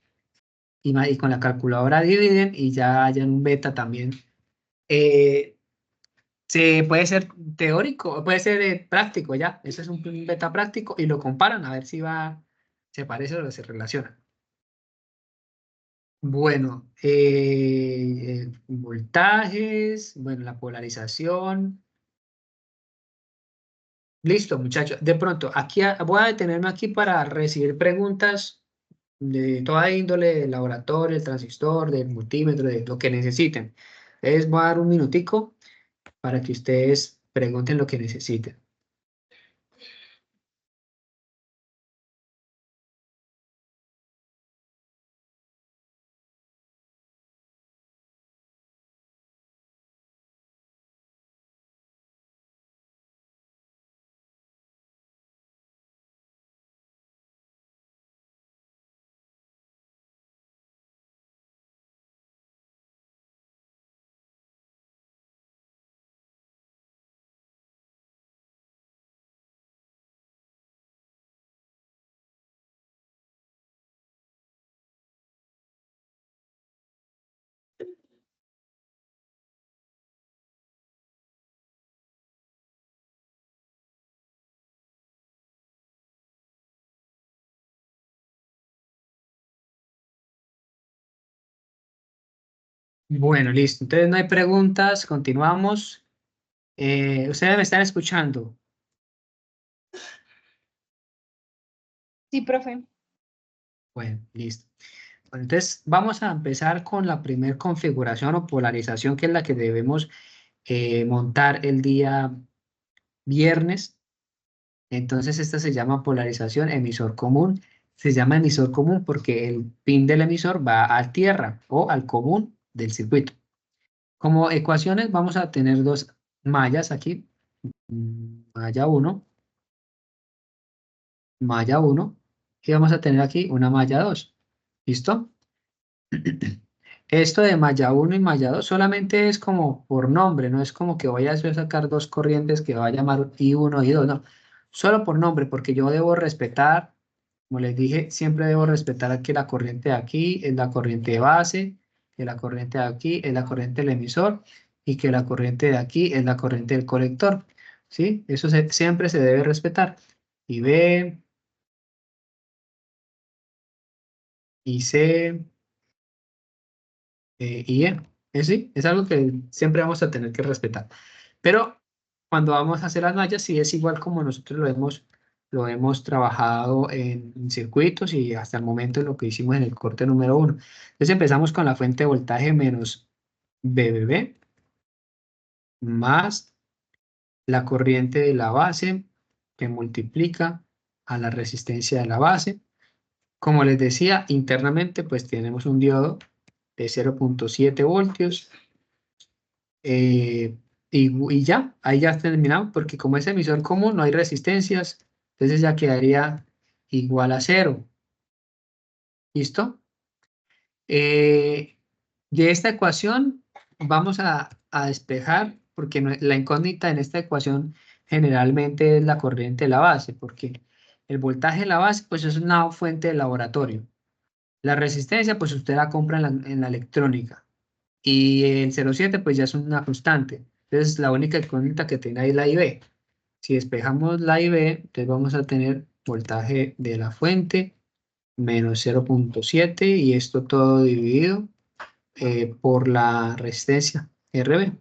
[SPEAKER 1] y con la calculadora dividen y ya hayan un beta también. Sí, puede ser teórico, puede ser práctico ya. Ese es un beta práctico y lo comparan a ver si va, se parece o se relaciona. Bueno, voltajes, bueno, la polarización. Listo, muchachos. De pronto, aquí voy a detenerme aquí para recibir preguntas de toda índole, del laboratorio, del transistor, del multímetro, de lo que necesiten. Entonces voy a dar un minutico para que ustedes pregunten lo que necesiten. Bueno, listo. Entonces no hay preguntas, continuamos. Ustedes me están escuchando.
[SPEAKER 3] Sí, profe.
[SPEAKER 1] Bueno, listo. Bueno, entonces vamos a empezar con la primera configuración o polarización, que es la que debemos montar el día viernes. Entonces esta se llama polarización emisor común. Se llama emisor común porque el pin del emisor va a tierra o al común del circuito. Como ecuaciones vamos a tener dos mallas aquí. Malla 1, malla 1, y vamos a tener aquí una malla 2. ¿Listo? Esto de malla 1 y malla 2 solamente es como por nombre, no es como que voy a sacar dos corrientes que va a llamar I1 y I2, no. Solo por nombre, porque yo debo respetar, como les dije, siempre debo respetar que la corriente de aquí es la corriente de base, que la corriente de aquí es la corriente del emisor y que la corriente de aquí es la corriente del colector. ¿Sí? Eso siempre se debe respetar. Y B, y C, y E. Sí, es algo que siempre vamos a tener que respetar. Pero cuando vamos a hacer las mallas, sí es igual como nosotros lo hemos trabajado en circuitos y hasta el momento lo que hicimos en el corte número 1. Entonces empezamos con la fuente de voltaje menos BBB más la corriente de la base que multiplica a la resistencia de la base. Como les decía, internamente pues tenemos un diodo de 0.7 voltios y ya, ahí ya terminamos, porque como es emisor común, no hay resistencias, entonces ya quedaría igual a 0. ¿Listo? De esta ecuación vamos a despejar, porque la incógnita en esta ecuación generalmente es la corriente de la base, porque el voltaje de la base pues es una fuente de laboratorio. La resistencia pues usted la compra en la electrónica. Y el 0,7 pues ya es una constante. Entonces la única incógnita que tenga es la IB. Si despejamos la IB, entonces vamos a tener voltaje de la fuente menos 0,7 y esto todo dividido por la resistencia RB.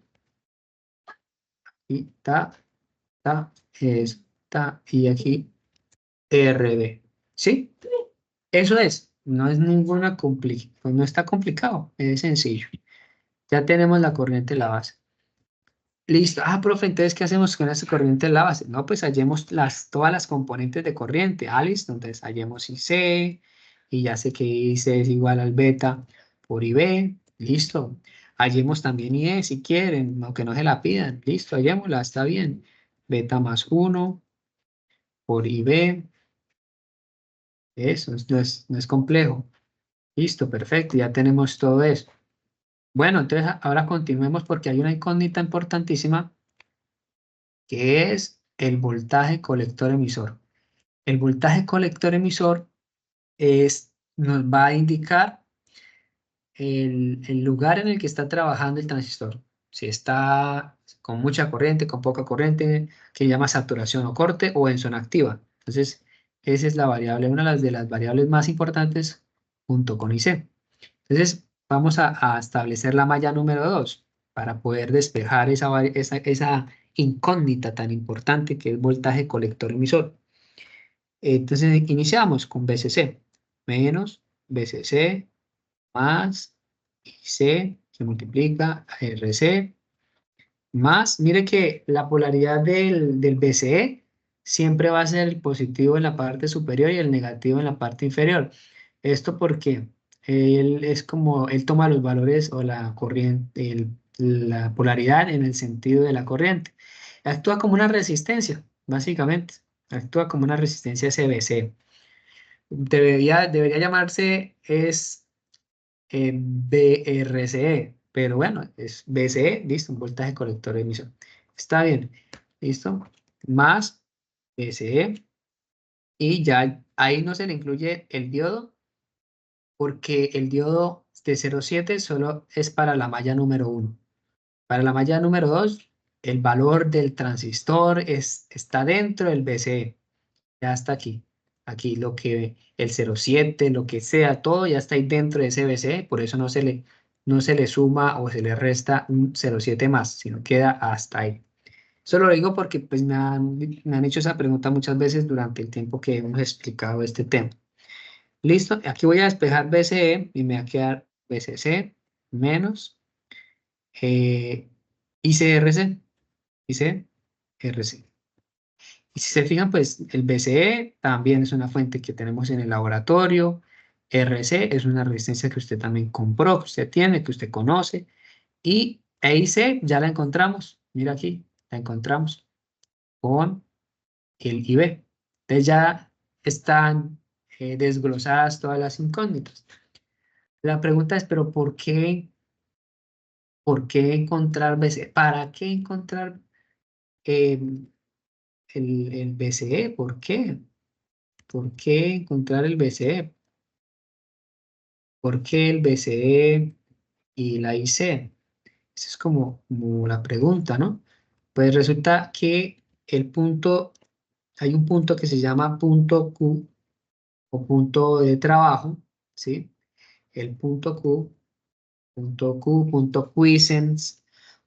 [SPEAKER 1] Y está, y aquí RB. ¿Sí? Eso es. No es ninguna complicación, no está complicado, es sencillo. Ya tenemos la corriente de la base. Listo. Ah, profe, entonces, ¿qué hacemos con esa corriente de la base? No, pues hallemos todas las componentes de corriente. Ah, listo. Entonces, hallemos IC, y ya sé que IC es igual al beta por IB. Listo. Hallemos también IE si quieren, aunque no se la pidan. Listo, hallémosla, está bien. Beta más 1 por IB. Eso, no es complejo. Listo, perfecto. Ya tenemos todo eso. Bueno, entonces ahora continuemos porque hay una incógnita importantísima que es el voltaje colector emisor. El voltaje colector emisor nos va a indicar el lugar en el que está trabajando el transistor. Si está con mucha corriente, con poca corriente, que llama saturación o corte, o en zona activa. Entonces, esa es la variable, una de las variables más importantes junto con IC. Entonces, vamos a establecer la malla número 2 para poder despejar esa incógnita tan importante que es voltaje colector emisor. Entonces, iniciamos con BCC menos BCC más IC se multiplica a RC más, mire que la polaridad del BCE siempre va a ser el positivo en la parte superior y el negativo en la parte inferior. Esto porque él toma los valores o la corriente, la polaridad en el sentido de la corriente. Actúa como una resistencia, básicamente. Actúa como una resistencia CBC. Debería llamarse BRCE, pero bueno, es BCE, listo, un voltaje colector emisor. Está bien, listo, más BCE, y ya ahí no se le incluye el diodo, porque el diodo de 0,7 solo es para la malla número 1. Para la malla número 2, el valor del transistor está dentro del BCE, ya está aquí. Aquí el 0,7, lo que sea, todo ya está ahí dentro de ese BCE, por eso no se le suma o se le resta un 0,7 más, sino queda hasta ahí. Eso lo digo porque pues, me han hecho esa pregunta muchas veces durante el tiempo que hemos explicado este tema. Listo, aquí voy a despejar BCE y me va a quedar BCC menos ICRC, ICRC. Y si se fijan, pues el BCE también es una fuente que tenemos en el laboratorio. RC es una resistencia que usted también compró, que usted tiene, que usted conoce. Y EIC ya la encontramos. Mira aquí, la encontramos con el IB. Entonces ya están desglosadas todas las incógnitas. La pregunta es, ¿pero por qué encontrar BCE? ¿Para qué encontrar eh, el BCE? ¿Por qué? ¿Por qué encontrar el BCE? ¿Por qué el BCE y la IC? Esa es como la pregunta, ¿no? Pues resulta que hay un punto que se llama punto Q o punto de trabajo, ¿sí? El punto quiescence,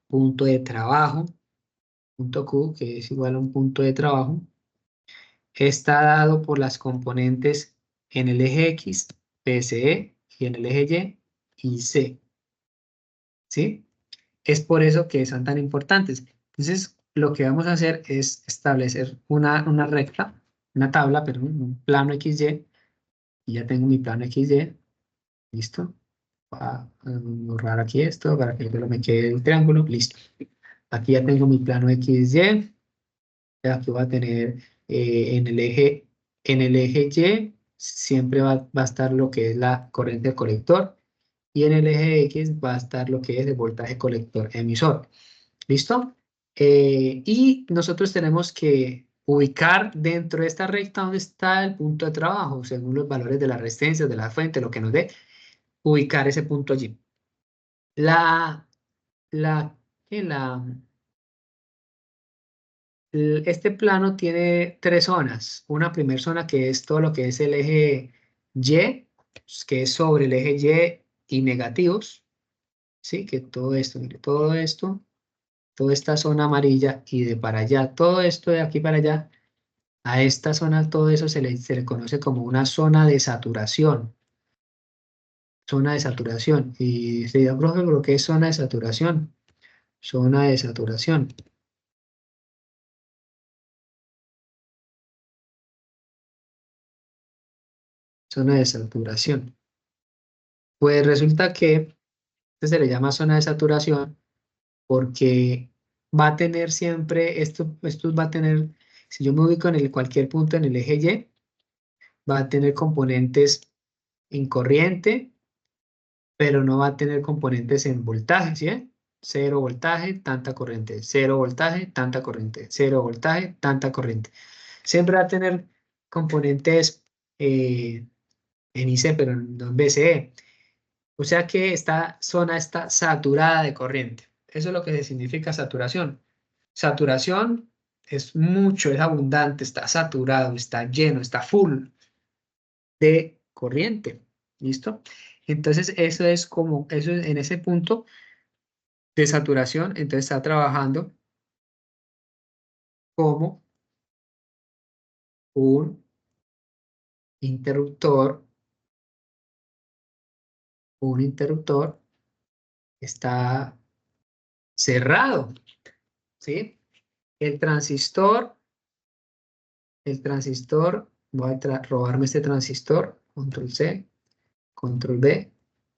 [SPEAKER 1] punto de trabajo, punto Q, que es igual a un punto de trabajo, está dado por las componentes en el eje X, PSE, y en el eje Y, IC, ¿sí? Es por eso que son tan importantes. Entonces, lo que vamos a hacer es establecer una recta, una tabla, perdón, un plano XY, y ya tengo mi plano XY, listo. Voy a borrar aquí esto para que solo me quede el triángulo, listo. Aquí ya tengo mi plano XY. Aquí voy a tener en el eje Y siempre va a estar lo que es la corriente del colector y en el eje X va a estar lo que es el voltaje colector emisor. ¿Listo? Y nosotros tenemos que ubicar dentro de esta recta donde está el punto de trabajo, según los valores de la resistencia, de la fuente, lo que nos dé, ubicar ese punto allí. ¿Qué? Este plano tiene tres zonas. Una primera zona que es todo lo que es el eje Y, pues, que es sobre el eje Y negativos. ¿Sí? Que todo esto, mire, todo esto, toda esta zona amarilla y de para allá, todo esto de aquí para allá, a esta zona, todo eso se le conoce como una zona de saturación. Zona de saturación. Y se dirá, profe, ¿pero qué es zona de saturación? Zona de saturación. Zona de saturación. Pues resulta que se le llama zona de saturación porque va a tener siempre, esto va a tener, si yo me ubico en cualquier punto en el eje Y, va a tener componentes en corriente, pero no va a tener componentes en voltaje, ¿sí? 0 voltaje, tanta corriente, 0 voltaje, tanta corriente, 0 voltaje, tanta corriente. Siempre va a tener componentes en IC, pero no en VCE. O sea que esta zona está saturada de corriente. Eso es lo que significa saturación. Saturación es mucho, es abundante, está saturado, está lleno, está full de corriente. ¿Listo? Entonces, eso es en ese punto de saturación, entonces está trabajando como un interruptor. Un interruptor está cerrado, ¿sí? El transistor, voy a robarme este transistor, control C, control V.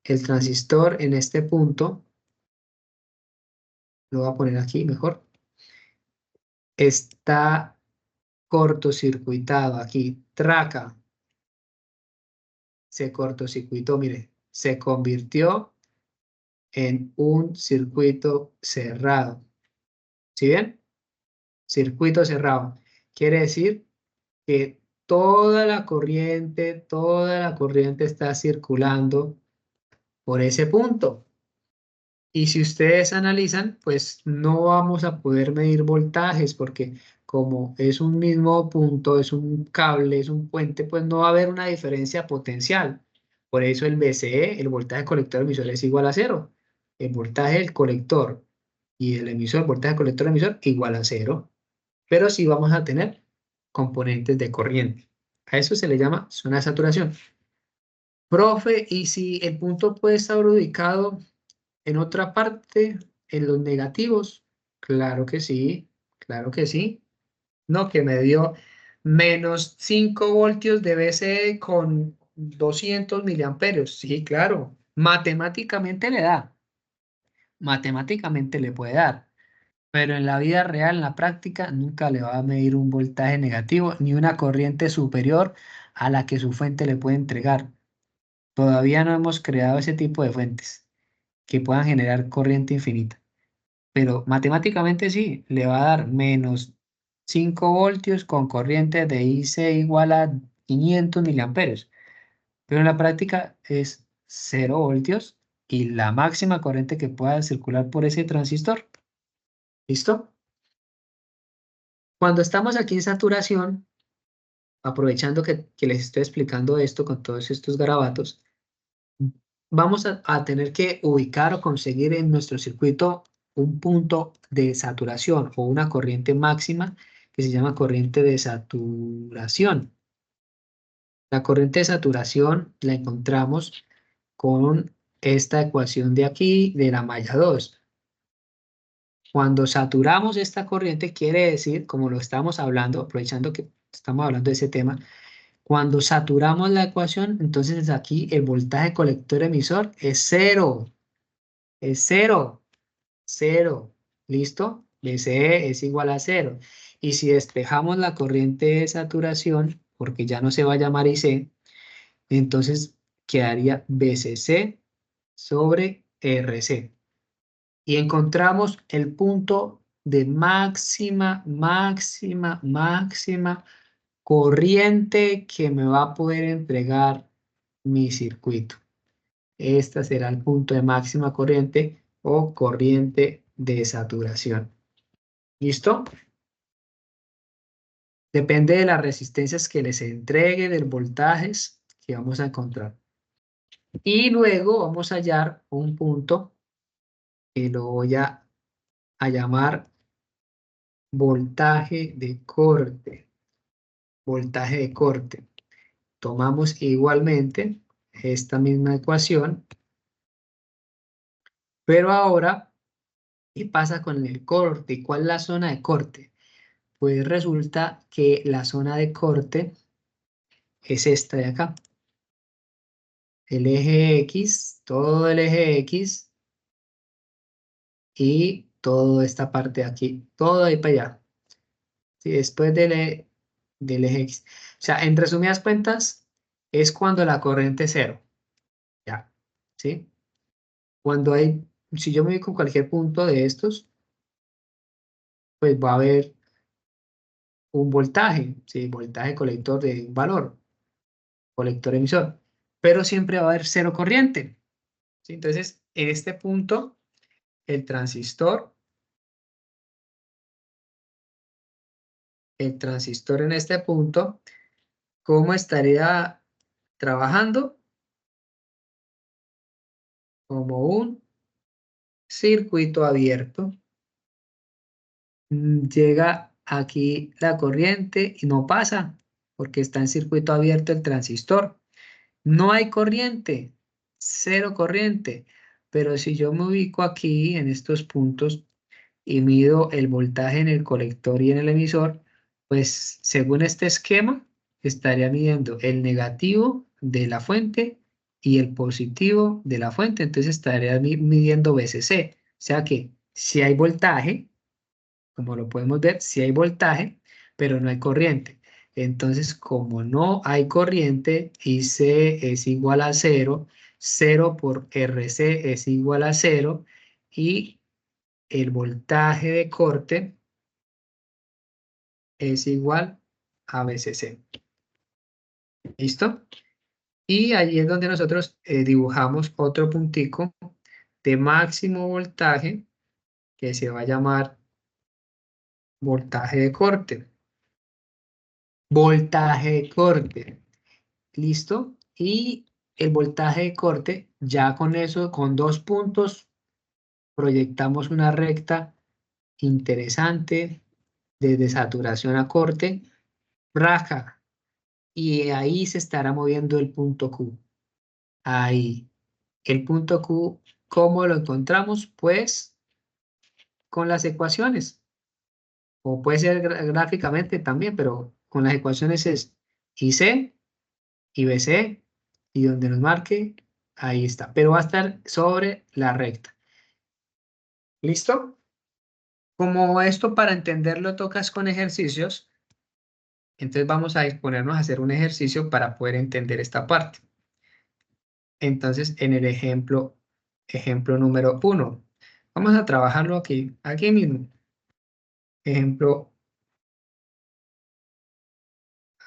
[SPEAKER 1] El transistor en este punto, lo voy a poner aquí mejor, está cortocircuitado aquí, traca, se cortocircuitó, mire, se convirtió en un circuito cerrado. ¿Sí bien? Circuito cerrado. Quiere decir que toda la corriente está circulando por ese punto. Y si ustedes analizan, pues no vamos a poder medir voltajes porque como es un mismo punto, es un cable, es un puente, pues no va a haber una diferencia potencial. Por eso el VCE, el voltaje colector emisor, es igual a cero. El voltaje del colector y el emisor, voltaje colector emisor, igual a cero. Pero sí vamos a tener componentes de corriente. A eso se le llama zona de saturación. Profe, ¿y si el punto puede estar ubicado en otra parte, en los negativos? Claro que sí, claro que sí. No, que me dio menos 5 voltios de VCE con 200 miliamperios. Sí, claro, matemáticamente le da, matemáticamente le puede dar. Pero en la vida real, en la práctica, nunca le va a medir un voltaje negativo ni una corriente superior a la que su fuente le puede entregar. Todavía no hemos creado ese tipo de fuentes que puedan generar corriente infinita. Pero matemáticamente sí, le va a dar menos 5 voltios con corriente de IC igual a 500 miliamperios. Pero en la práctica es 0 voltios y la máxima corriente que pueda circular por ese transistor. ¿Listo? Cuando estamos aquí en saturación, aprovechando que les estoy explicando esto con todos estos garabatos, vamos a tener que ubicar o conseguir en nuestro circuito un punto de saturación o una corriente máxima que se llama corriente de saturación. La corriente de saturación la encontramos con esta ecuación de aquí de la malla 2. Cuando saturamos esta corriente, quiere decir, como lo estamos hablando, aprovechando que estamos hablando de ese tema, cuando saturamos la ecuación, entonces aquí el voltaje colector emisor es cero. Es cero. Cero. ¿Listo? BCE es igual a 0. Y si despejamos la corriente de saturación, porque ya no se va a llamar IC, entonces quedaría BCC sobre RC. Y encontramos el punto de máxima corriente que me va a poder entregar mi circuito. Este será el punto de máxima corriente o corriente de saturación. ¿Listo? Depende de las resistencias que les entregue, del voltajes que vamos a encontrar. Y luego vamos a hallar un punto que lo voy a llamar voltaje de corte. Voltaje de corte. Tomamos igualmente esta misma ecuación, pero ahora, ¿qué pasa con el corte? ¿Cuál es la zona de corte? Pues resulta que la zona de corte es esta de acá. El eje X, todo el eje X y toda esta parte de aquí, todo ahí para allá. ¿Sí? Después del eje X. O sea, en resumidas cuentas, es cuando la corriente es cero. Ya, ¿sí? Cuando hay, si yo me voy con cualquier punto de estos, pues va a haber un voltaje, ¿sí? Voltaje colector de un valor, colector emisor, pero siempre va a haber cero corriente, ¿sí? Entonces, en este punto, el transistor en este punto, ¿cómo estaría trabajando? Como un circuito abierto. Llega aquí la corriente y no pasa, porque está en circuito abierto el transistor. No hay corriente, cero corriente. Pero si yo me ubico aquí en estos puntos y mido el voltaje en el colector y en el emisor, pues según este esquema, estaría midiendo el negativo de la fuente y el positivo de la fuente. Entonces estaría midiendo VCC. O sea que si hay voltaje, como lo podemos ver, si hay voltaje, pero no hay corriente. Entonces, como no hay corriente y C es igual a 0, 0 por RC es igual a 0 y el voltaje de corte es igual a VCC. ¿Listo? Y allí es donde nosotros dibujamos otro puntico de máximo voltaje que se va a llamar voltaje de corte. Voltaje de corte. ¿Listo? Y el voltaje de corte, ya con eso, con 2 puntos, proyectamos una recta interesante desde saturación a corte, raja, y ahí se estará moviendo el punto Q. Ahí. El punto Q, ¿cómo lo encontramos? Pues con las ecuaciones, o puede ser gráficamente también, pero con las ecuaciones es IC y BC, y donde nos marque, ahí está. Pero va a estar sobre la recta. ¿Listo? Como esto para entenderlo tocas con ejercicios, entonces vamos a disponernos a hacer un ejercicio para poder entender esta parte. Entonces, en el ejemplo número 1, vamos a trabajarlo aquí mismo. Ejemplo,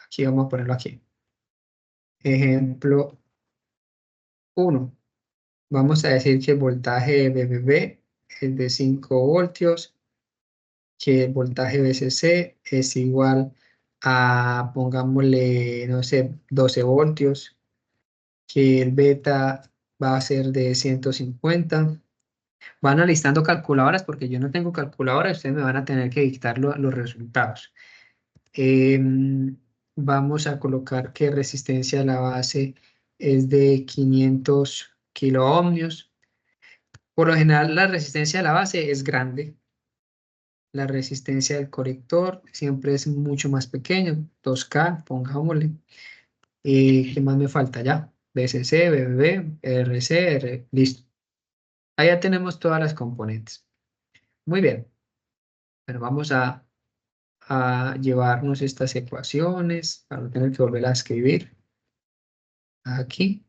[SPEAKER 1] aquí vamos a ponerlo aquí. Ejemplo 1. Vamos a decir que el voltaje BBB es de 5 voltios, que el voltaje VCC es igual a, pongámosle, no sé, 12 voltios, que el beta va a ser de 150. Van alistando calculadoras porque yo no tengo calculadora, ustedes me van a tener que dictar los resultados. Vamos a colocar que resistencia a la base es de 500 kiloohmios. Por lo general, la resistencia a la base es grande. La resistencia del colector siempre es mucho más pequeño, 2K, pongámosle. ¿Qué más me falta ya? BCC, BBB, RC, listo. Ahí ya tenemos todas las componentes. Muy bien. Pero vamos a llevarnos estas ecuaciones para no tener que volver a escribir. Aquí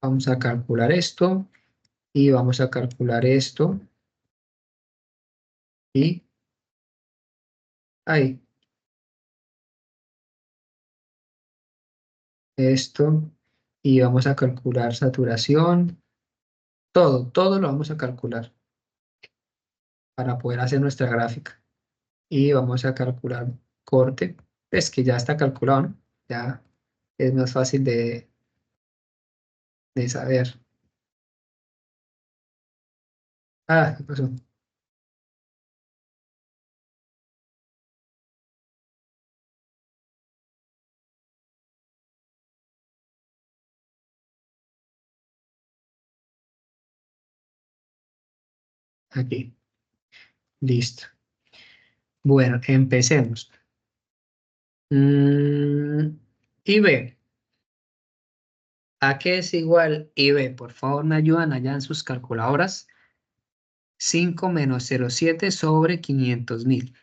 [SPEAKER 1] vamos a calcular esto y vamos a calcular esto y ahí. Esto y vamos a calcular saturación. Todo lo vamos a calcular para poder hacer nuestra gráfica. Y vamos a calcular corte. Es que ya está calculado, ¿no? Ya es más fácil de saber. Ah, ¿qué pasó? Aquí. Listo. Bueno, empecemos. IB. ¿A qué es igual IB? Por favor, me ayudan allá en sus calculadoras. 5 menos 0,7 sobre 500.000.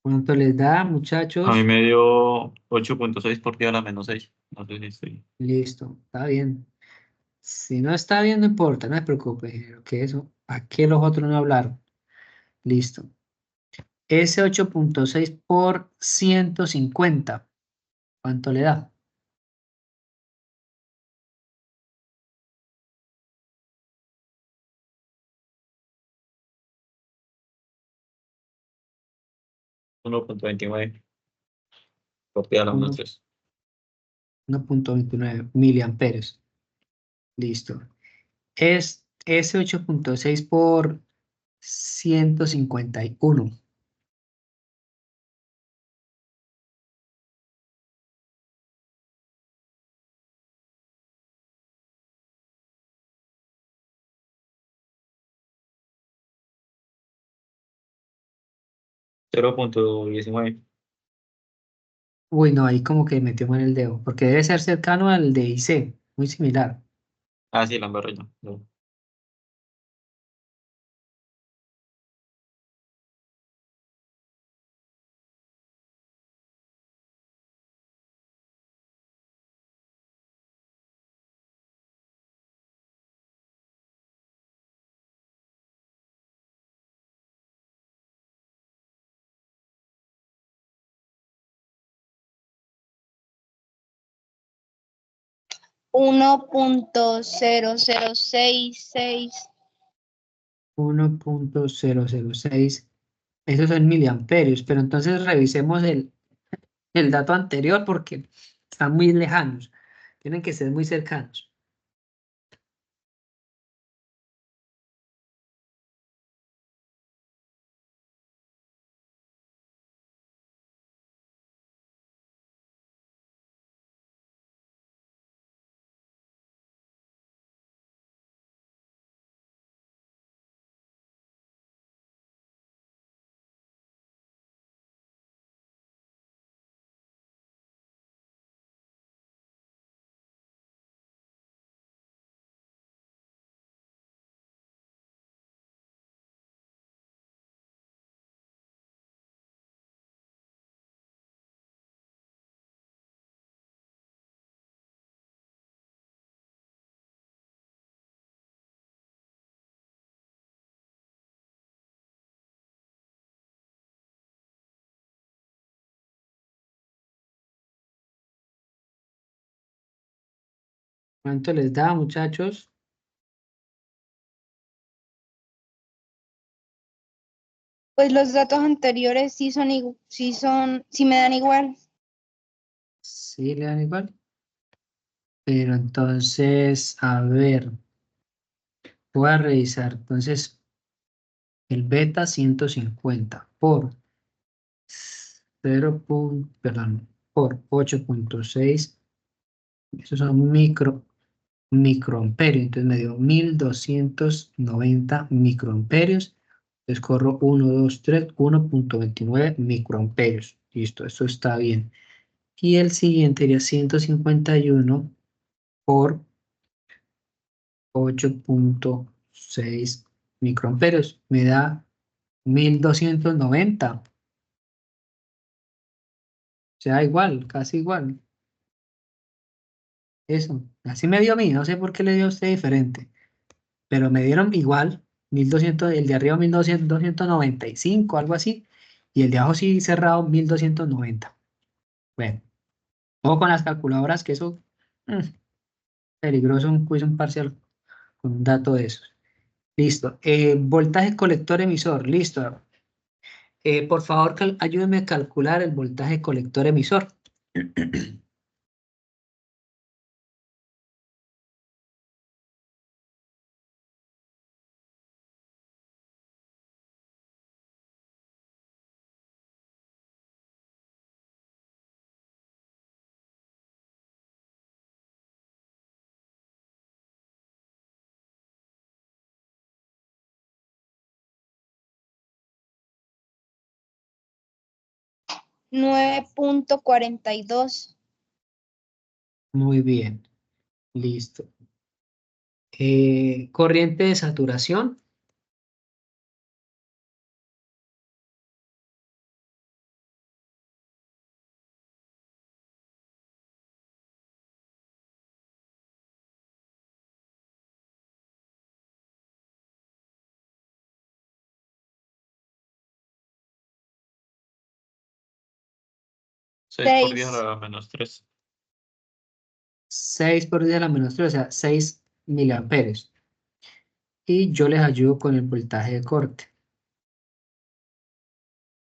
[SPEAKER 1] ¿Cuánto les da,
[SPEAKER 4] A mí
[SPEAKER 1] muchachos?
[SPEAKER 4] me dio 8.6 por día a la menos 6. No sé si estoy.
[SPEAKER 1] Listo, está bien. Si no está bien, no importa, no se preocupe. Pero que eso, ¿a qué los otros no hablaron? Listo. Ese 8,6 por 150. ¿Cuánto le da?
[SPEAKER 4] 1.29 por día a la menos
[SPEAKER 1] Uno-
[SPEAKER 4] 3.
[SPEAKER 1] 1,29 miliamperios. Listo. Es ese 8,6 por 151.
[SPEAKER 4] 0.19.
[SPEAKER 1] Uy, no, ahí como que metió mal el dedo, porque debe ser cercano al de IC, muy similar.
[SPEAKER 4] Ah, sí, la embarré yo. No.
[SPEAKER 3] Uno punto cero cero seis seis.
[SPEAKER 1] 1,006. Esos son miliamperios, pero entonces revisemos el dato anterior porque están muy lejanos. Tienen que ser muy cercanos. ¿Cuánto les da, muchachos?
[SPEAKER 3] Pues los datos anteriores sí me dan igual.
[SPEAKER 1] ¿Sí le dan igual? Pero entonces, a ver, voy a revisar. Entonces, el beta 150 por 8.6, esos son microamperios, entonces me dio 1290 microamperios, entonces corro 1, 2, 3, 1.29 microamperios, listo, eso está bien. Y el siguiente sería 151 por 8.6 microamperios, me da 1290, o sea, igual, casi igual. Eso, así me dio a mí, no sé por qué le dio a usted diferente, pero me dieron igual, 1200, el de arriba 1295, algo así, y el de abajo sí cerrado 1290. Bueno, ojo con las calculadoras, que eso peligroso un quiz, un parcial con un dato de esos. Listo, voltaje colector emisor, listo. Por favor, ayúdenme a calcular el voltaje colector emisor.
[SPEAKER 3] 9.42.
[SPEAKER 1] Muy bien, listo. Corriente de saturación.
[SPEAKER 4] Seis por 10 a la menos 3.
[SPEAKER 1] 6 por 10 a la menos 3, o sea, 6 miliamperios. Y yo les ayudo con el voltaje de corte.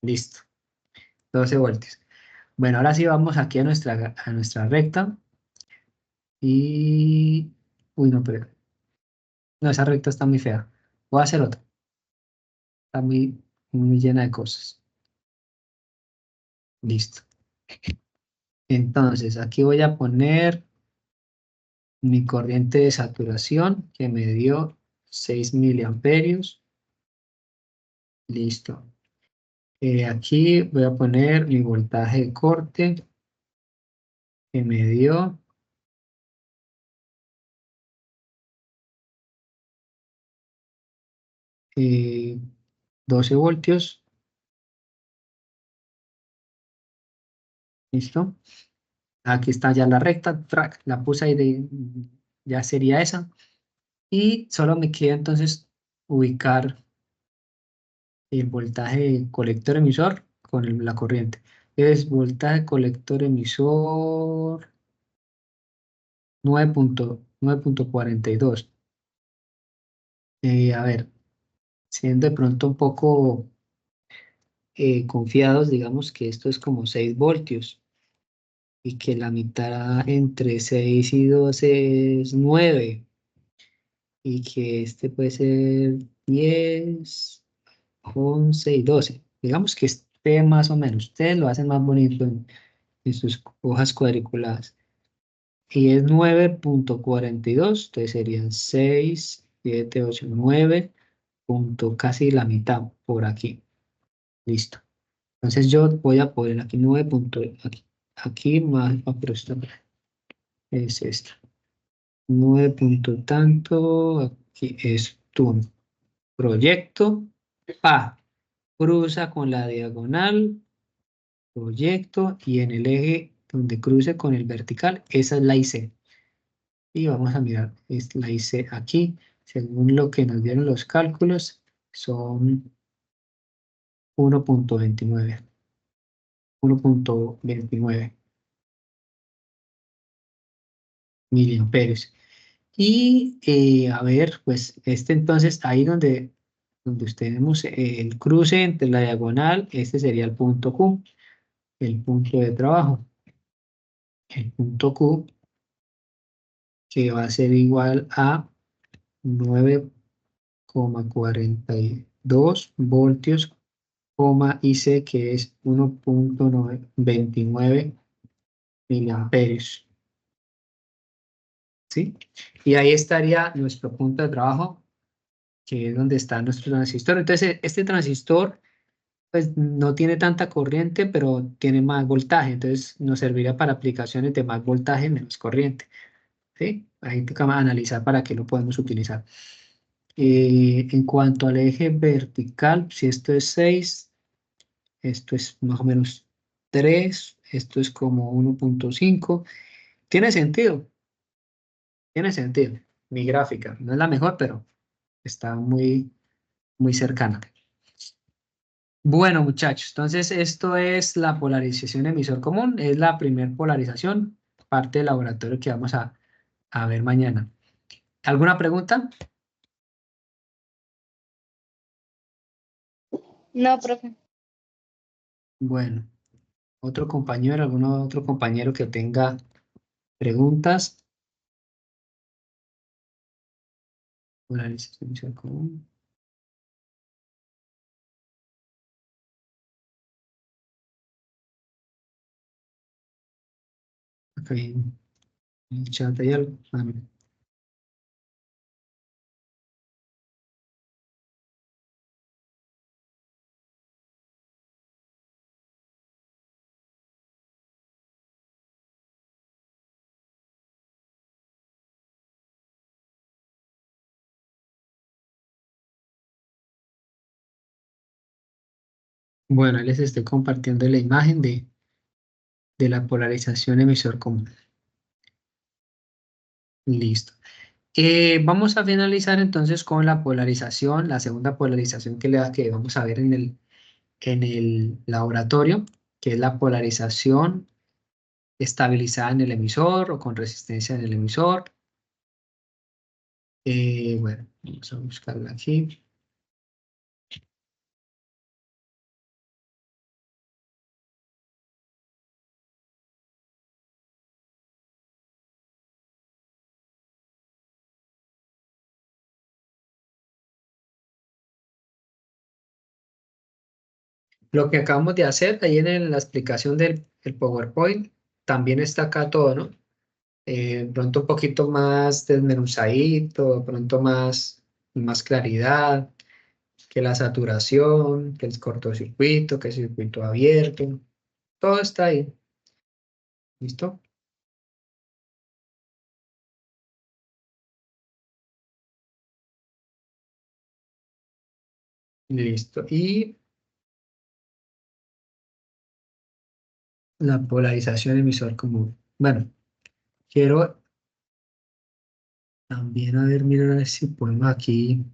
[SPEAKER 1] Listo, 12 voltios. Bueno, ahora sí vamos aquí a nuestra recta. Y... Uy, no, pero... No, esa recta está muy fea. Voy a hacer otra. Está muy llena de cosas. Listo. Entonces, aquí voy a poner mi corriente de saturación, que me dio 6 miliamperios. Listo. Aquí voy a poner mi voltaje de corte, que me dio 12 voltios. Listo. Aquí está ya la recta, track, la puse ahí ya sería esa. Y solo me queda entonces ubicar el voltaje colector emisor con la corriente. Es voltaje colector emisor 9.42. A ver, siendo de pronto un poco confiados, digamos que esto es como 6 voltios y que la mitad entre 6 y 12 es 9 y que este puede ser 10, 11 y 12. Digamos que esté más o menos. Ustedes lo hacen más bonito en sus hojas cuadriculadas. Y es 9.42, entonces serían 6, 7, 8, 9, punto casi la mitad por aquí. Listo. Entonces yo voy a poner aquí 9 punto, aquí más, pero esta es esta. 9 punto tanto, aquí es tu proyecto, pa, cruza con la diagonal, proyecto, y en el eje donde cruce con el vertical, esa es la IC. Y vamos a mirar, la IC aquí, según lo que nos dieron los cálculos, son 1.29. 1.29 miliamperios. Y a ver, pues entonces ahí donde tenemos el cruce entre la diagonal, este sería el punto Q, el punto de trabajo. el punto Q, que va a ser igual a 9,42 voltios, IC, que es 1,29 miliamperios. ¿Sí? Y ahí estaría nuestro punto de trabajo, que es donde está nuestro transistor. Entonces, este transistor pues no tiene tanta corriente, pero tiene más voltaje, entonces nos serviría para aplicaciones de más voltaje, menos corriente. ¿Sí? Ahí toca analizar para qué lo podemos utilizar. En cuanto al eje vertical, si esto es 6, esto es más o menos 3, esto es como 1,5. Tiene sentido, tiene sentido. Mi gráfica no es la mejor, pero está muy, muy cercana. Bueno, muchachos, entonces esto es la polarización emisor común, es la primera polarización, parte del laboratorio que vamos a ver mañana. ¿Alguna pregunta?
[SPEAKER 3] No, profe.
[SPEAKER 1] Bueno, otro compañero, algún otro compañero que tenga preguntas. Polarización emisor común. Acá en el chat hay algo. No. Bueno, les estoy compartiendo la imagen de la polarización emisor común. Listo. Vamos a finalizar entonces con la polarización, la segunda polarización que vamos a ver en el laboratorio, que es la polarización estabilizada en el emisor o con resistencia en el emisor. Bueno, vamos a buscarla aquí. Lo que acabamos de hacer ahí en la explicación del PowerPoint, también está acá todo, ¿no? Pronto un poquito más desmenuzadito, pronto más claridad, que la saturación, que el cortocircuito, que el circuito abierto, todo está ahí. ¿Listo? Listo. Y la polarización emisor común. Bueno, quiero también, a ver, mirar a ver si podemos aquí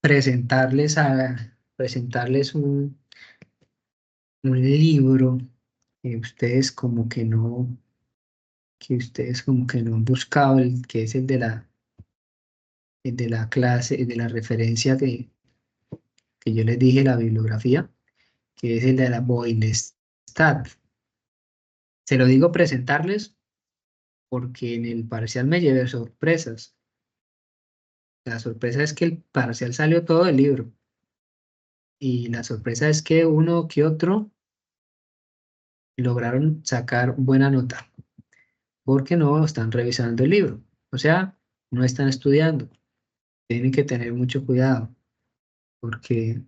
[SPEAKER 1] presentarles un libro que ustedes como que no han buscado, que es el de la clase, el de la referencia que yo les dije, la bibliografía, que es el de la Boylestat. Se lo digo presentarles porque en el parcial me llevé sorpresas. La sorpresa es que el parcial salió todo del libro. Y la sorpresa es que uno que otro lograron sacar buena nota, porque no están revisando el libro. O sea, no están estudiando. Tienen que tener mucho cuidado, porque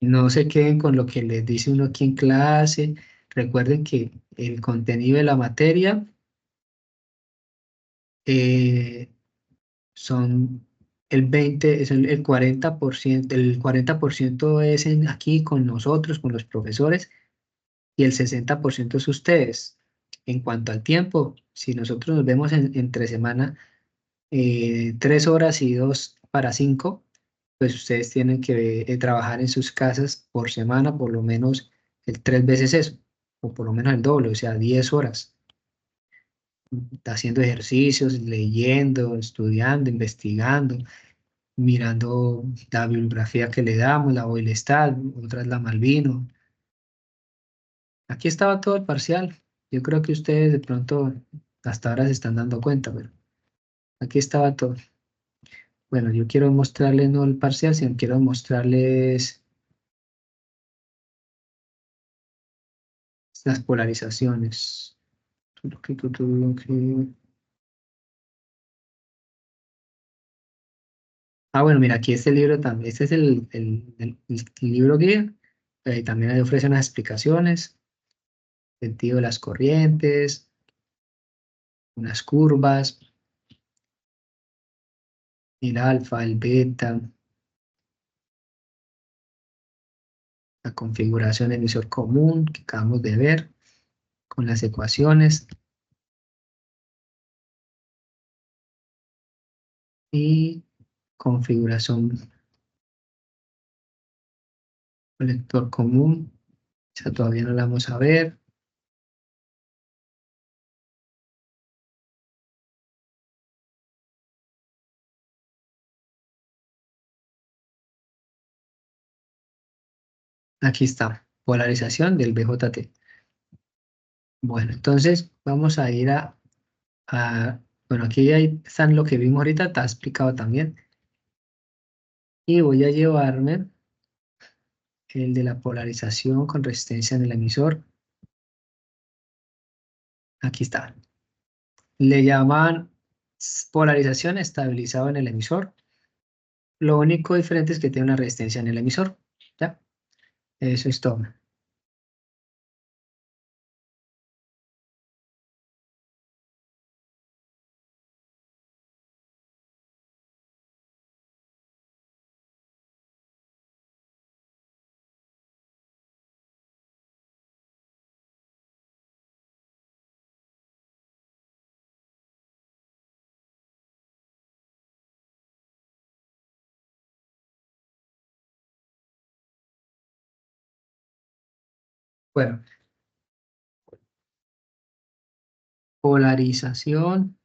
[SPEAKER 1] no se queden con lo que les dice uno aquí en clase. Recuerden que el contenido de la materia eh, son el 40%, el 40% es aquí con nosotros, con los profesores, y el 60% es ustedes. En cuanto al tiempo, si nosotros nos vemos entre semana, 3 horas y 2 para 5, pues ustedes tienen que trabajar en sus casas por semana por lo menos 3 veces eso, o por lo menos el doble, o sea, 10 horas, haciendo ejercicios, leyendo, estudiando, investigando, mirando la bibliografía que le damos, la Boylestat, otra es la Malvino, Aquí estaba todo el parcial. Yo creo que ustedes de pronto hasta ahora se están dando cuenta, pero aquí estaba todo. Bueno, yo quiero mostrarles no el parcial, sino quiero mostrarles las polarizaciones. Ah, bueno, mira, aquí este libro también, este es el libro guía. También ahí ofrece unas explicaciones, sentido de las corrientes, unas curvas, el alfa, el beta, la configuración de emisor común que acabamos de ver con las ecuaciones y configuración colector común. Esa todavía no la vamos a ver. Aquí está, polarización del BJT. Bueno, entonces vamos a ir bueno, aquí están lo que vimos ahorita, está explicado también. Y voy a llevarme el de la polarización con resistencia en el emisor. Aquí está. Le llaman polarización estabilizado en el emisor. Lo único diferente es que tiene una resistencia en el emisor. ¿Ya? Eso es todo. Bueno, polarización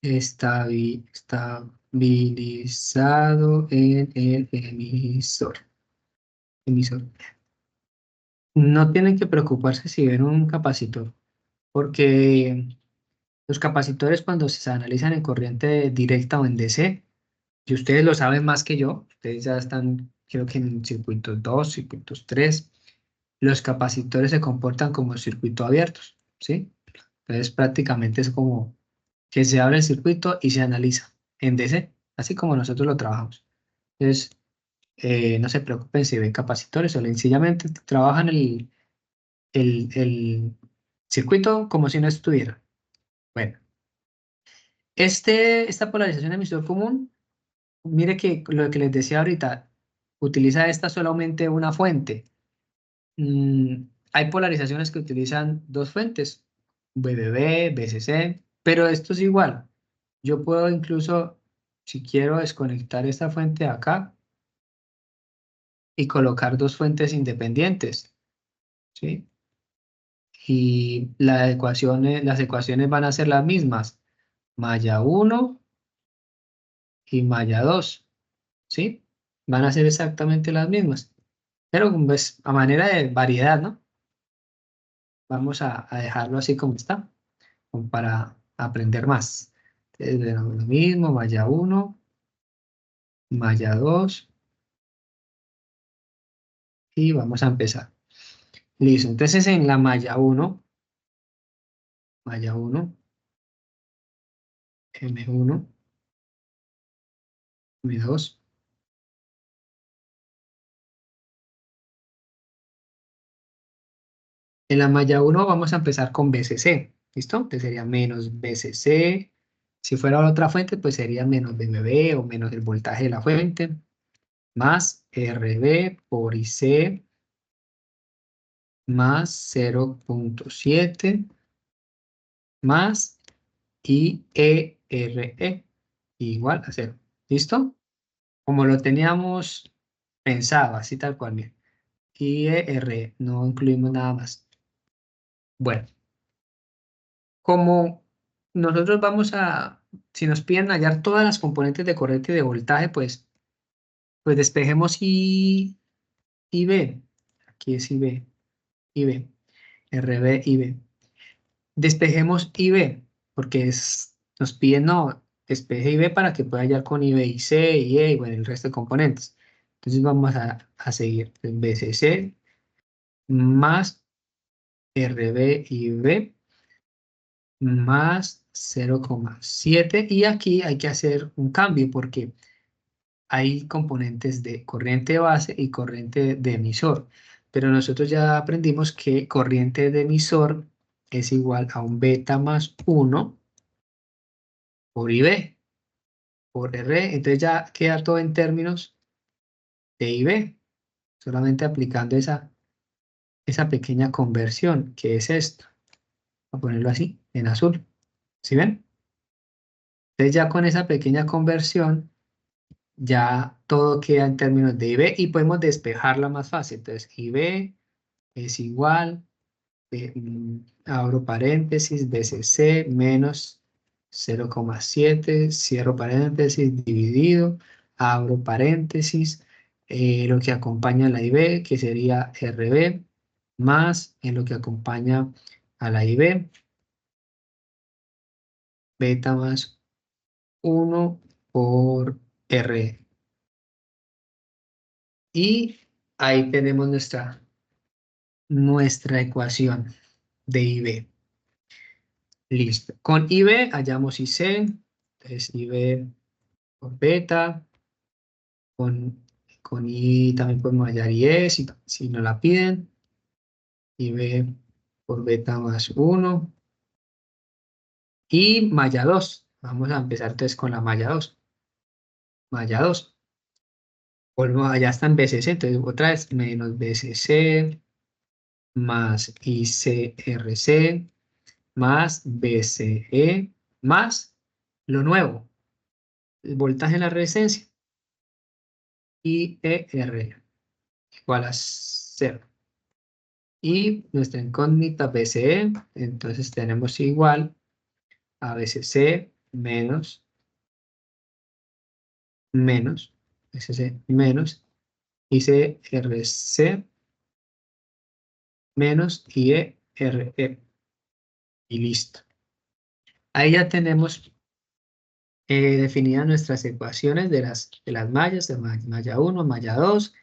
[SPEAKER 1] estabilizado en el emisor. No tienen que preocuparse si ven un capacitor, porque los capacitores cuando se analizan en corriente directa o en DC, y ustedes lo saben más que yo, ustedes ya están, creo que en circuitos 2, circuitos 3, los capacitores se comportan como circuitos abiertos, ¿sí? Entonces prácticamente es como que se abre el circuito y se analiza en DC, así como nosotros lo trabajamos. Entonces, no se preocupen si ven capacitores o sencillamente trabajan el circuito como si no estuviera. Bueno, esta polarización emisor común, mire que lo que les decía ahorita, utiliza esta solamente una fuente. Hay polarizaciones que utilizan dos fuentes, BBB, BCC, pero esto es igual. Yo puedo incluso, si quiero, desconectar esta fuente de acá y colocar dos fuentes independientes, ¿sí? Y las ecuaciones van a ser las mismas, malla 1 y malla 2, ¿sí? Van a ser exactamente las mismas, pero pues, a manera de variedad, ¿no? Vamos a dejarlo así como está, como para aprender más. Entonces, lo mismo, malla 1, malla 2, y vamos a empezar. Listo, entonces en la malla 1, M1, M2, en la malla 1 vamos a empezar con BCC, ¿listo? Entonces sería menos BCC. Si fuera otra fuente, pues sería menos BBB o menos el voltaje de la fuente, más RB por IC, más 0.7, más IERE, igual a 0. ¿Listo? Como lo teníamos pensado, así tal cual, bien. IERE, no incluimos nada más. Bueno, como nosotros si nos piden hallar todas las componentes de corriente y de voltaje, pues despejemos I y B. aquí es IB, IB, RB, IB. Despejemos IB, porque nos piden, no, despeje IB para que pueda hallar con IB y C, y E, y bueno, el resto de componentes. Entonces vamos a seguir. BCC más RB y B más 0,7 y aquí hay que hacer un cambio porque hay componentes de corriente base y corriente de emisor, pero nosotros ya aprendimos que corriente de emisor es igual a un beta más 1 por IB por R, entonces ya queda todo en términos de IB, solamente aplicando esa pequeña conversión que es esto. Voy a ponerlo así, en azul, ¿sí ven? Entonces ya con esa pequeña conversión ya todo queda en términos de IB y podemos despejarla más fácil. Entonces, IB es igual, abro paréntesis, BCC menos 0,7, cierro paréntesis, dividido, abro paréntesis, lo que acompaña a la IB, que sería RB, más en lo que acompaña a la IB, beta más 1 por R. Y ahí tenemos nuestra ecuación de IB. Listo. Con IB hallamos IC, entonces IB por beta, con I también podemos hallar IE si nos la piden. IB por beta más 1 y malla 2. Vamos a empezar entonces con la malla 2. Malla 2. Volvemos allá está en BCC, entonces otra vez menos BCC más ICRC más BCE más lo nuevo, el voltaje en la resistencia, IER igual a 0. Y nuestra incógnita BCE, entonces tenemos igual a BCC menos BCC menos ICRC menos IERE. Y listo. Ahí ya tenemos definidas nuestras ecuaciones de las mallas, de malla 1, malla 2.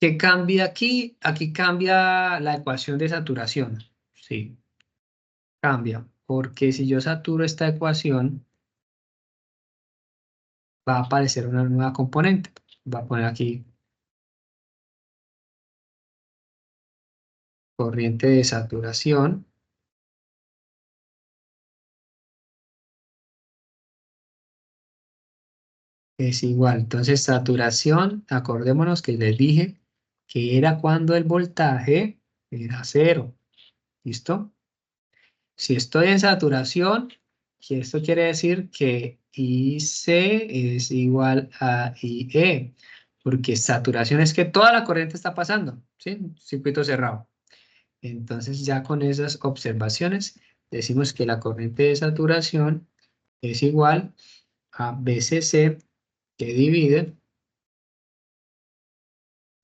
[SPEAKER 1] ¿Qué cambia aquí? Aquí cambia la ecuación de saturación. Sí, cambia. Porque si yo saturo esta ecuación, va a aparecer una nueva componente. Va a poner aquí corriente de saturación. Es igual. Entonces, saturación, acordémonos que les dije que era cuando el voltaje era 0. ¿Listo? Si estoy en saturación, que esto quiere decir que IC es igual a IE, porque saturación es que toda la corriente está pasando, ¿sí? Circuito cerrado. Entonces, ya con esas observaciones, decimos que la corriente de saturación es igual a BCC que divide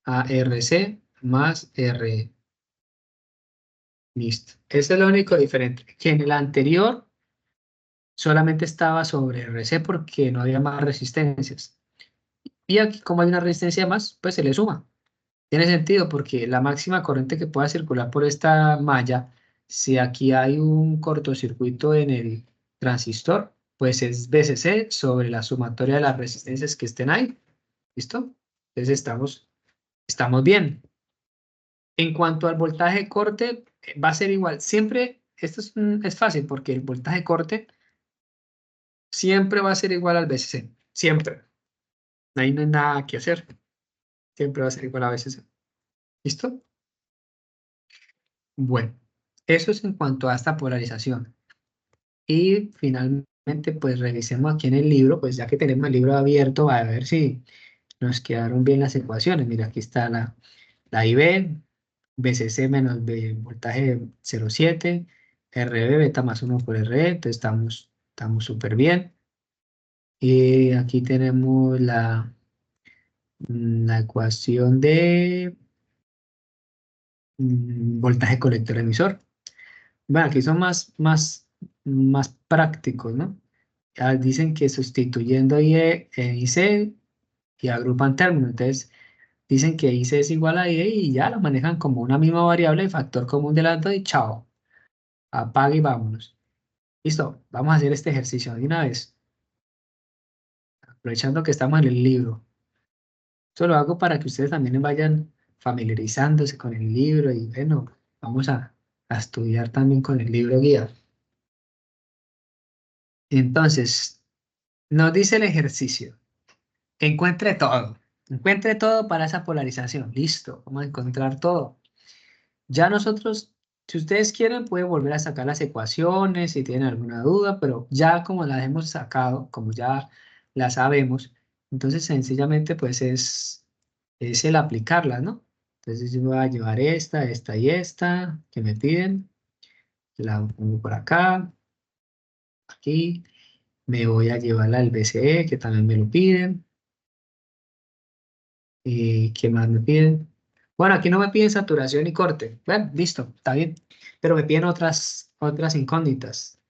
[SPEAKER 1] a RC más RE. Listo. Ese es lo único diferente. Que en el anterior solamente estaba sobre RC porque no había más resistencias. Y aquí, como hay una resistencia más, pues se le suma. Tiene sentido porque la máxima corriente que pueda circular por esta malla, si aquí hay un cortocircuito en el transistor, pues es BCC sobre la sumatoria de las resistencias que estén ahí. ¿Listo? Entonces estamos bien. En cuanto al voltaje corte, va a ser igual. Siempre, esto es fácil porque el voltaje corte siempre va a ser igual al BCC. Siempre. Ahí no hay nada que hacer. Siempre va a ser igual a BCC. ¿Listo? Bueno, eso es en cuanto a esta polarización. Y finalmente, pues revisemos aquí en el libro, pues ya que tenemos el libro abierto, a ver si nos quedaron bien las ecuaciones. Mira, aquí está la IB, BCC menos B, voltaje 0,7, RB, beta más 1 por RE, entonces estamos súper bien. Y aquí tenemos la ecuación de voltaje colector emisor. Bueno, aquí son más prácticos, ¿no? Ya dicen que sustituyendo IE en IC y agrupan términos. Entonces, dicen que IC es igual a IE y ya lo manejan como una misma variable, factor común de las dos y chao. Apague y vámonos. Listo, vamos a hacer este ejercicio de una vez, aprovechando que estamos en el libro. Esto lo hago para que ustedes también vayan familiarizándose con el libro y bueno, vamos a estudiar también con el libro guía. Entonces, nos dice el ejercicio, encuentre todo para esa polarización. Listo, vamos a encontrar todo. Ya nosotros, si ustedes quieren, pueden volver a sacar las ecuaciones si tienen alguna duda, pero ya como las hemos sacado, como ya las sabemos, entonces sencillamente pues es el aplicarlas, ¿no? Entonces yo voy a llevar esta y esta que me piden, la pongo por acá, aquí, me voy a llevarla al BCE que también me lo piden, y ¿qué más me piden? Bueno, aquí no me piden saturación y corte, bueno, listo, está bien, pero me piden otras incógnitas.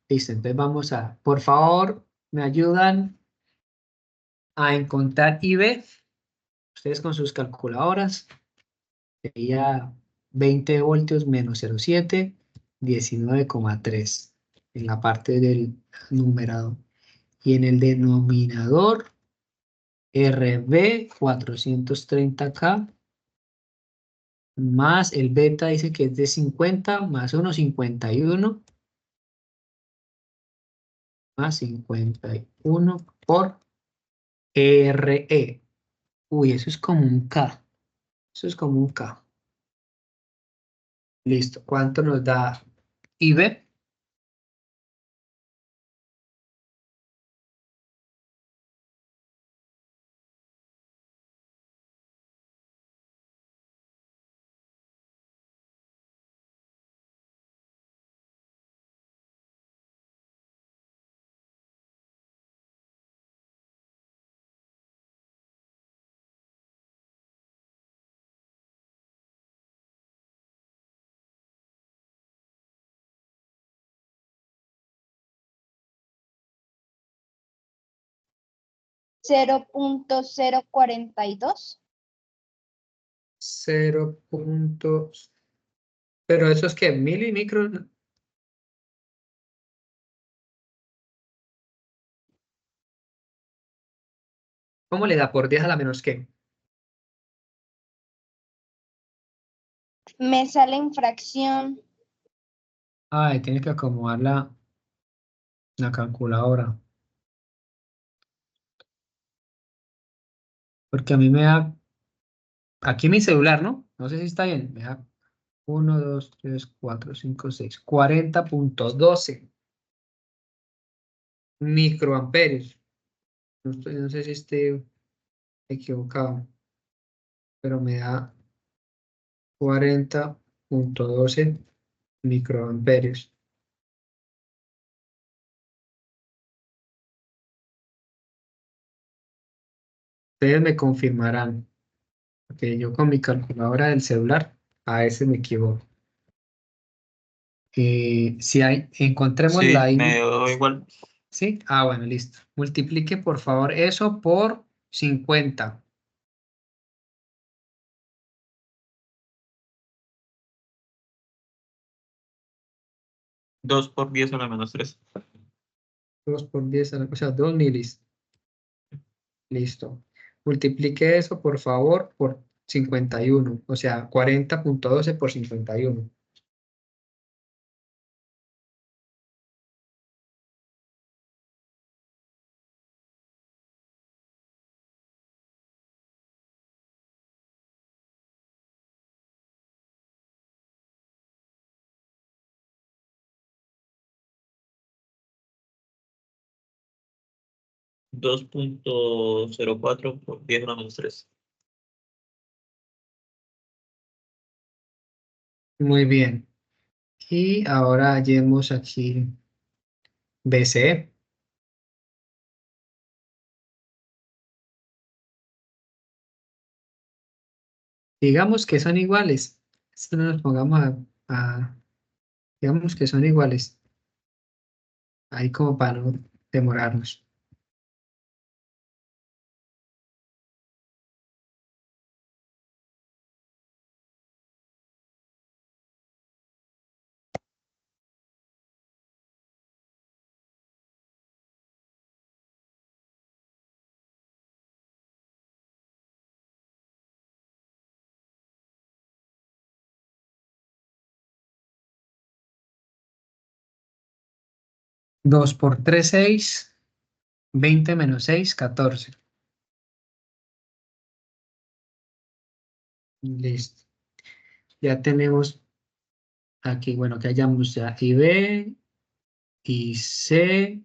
[SPEAKER 1] Listo, entonces vamos por favor, me ayudan a encontrar IB, ustedes con sus calculadoras, sería 20 voltios menos 0,7, 19,3 en la parte del numerador. Y en el denominador, RB 430K, más el beta dice que es de 50, más 1, 51, más 51 por RE. Uy, eso es como un K. Eso es como un K. Listo. ¿Cuánto nos da IB?
[SPEAKER 3] Cero punto cero cuarenta y dos.
[SPEAKER 1] 0 puntos. Pero eso es que milimicros. ¿Cómo le da por 10 a la menos qué?
[SPEAKER 3] Me sale en fracción.
[SPEAKER 1] Ay, tiene que acomodar la calculadora. Porque a mí me da. Aquí mi celular, ¿no? No sé si está bien. Me da 1, 2, 3, 4, 5, 6. 40,12 microamperios. No sé si estoy equivocado, pero me da 40,12 microamperios. Ustedes me confirmarán, porque yo con mi calculadora del celular a veces me equivoco. Si encontremos
[SPEAKER 4] Sí,
[SPEAKER 1] la
[SPEAKER 4] me
[SPEAKER 1] I,
[SPEAKER 4] dio igual.
[SPEAKER 1] ¿sí? Ah, bueno, listo. Multiplique por favor eso por 50.
[SPEAKER 4] 2 por 10 a la menos 3.
[SPEAKER 1] 2 por 10, o sea, 2 milis. Listo. Multiplique eso por favor por 51, o sea, 40,12 por 51.
[SPEAKER 4] Dos punto cero cuatro por 10 a la menos 3.
[SPEAKER 1] Muy bien. Y ahora hallemos aquí BC. Digamos que son iguales. Esto no nos pongamos digamos que son iguales. Ahí como para no demorarnos. Dos por 3, 6. 20 menos 6, 14. Listo. Ya tenemos aquí, bueno, que hayamos ya IB, IC,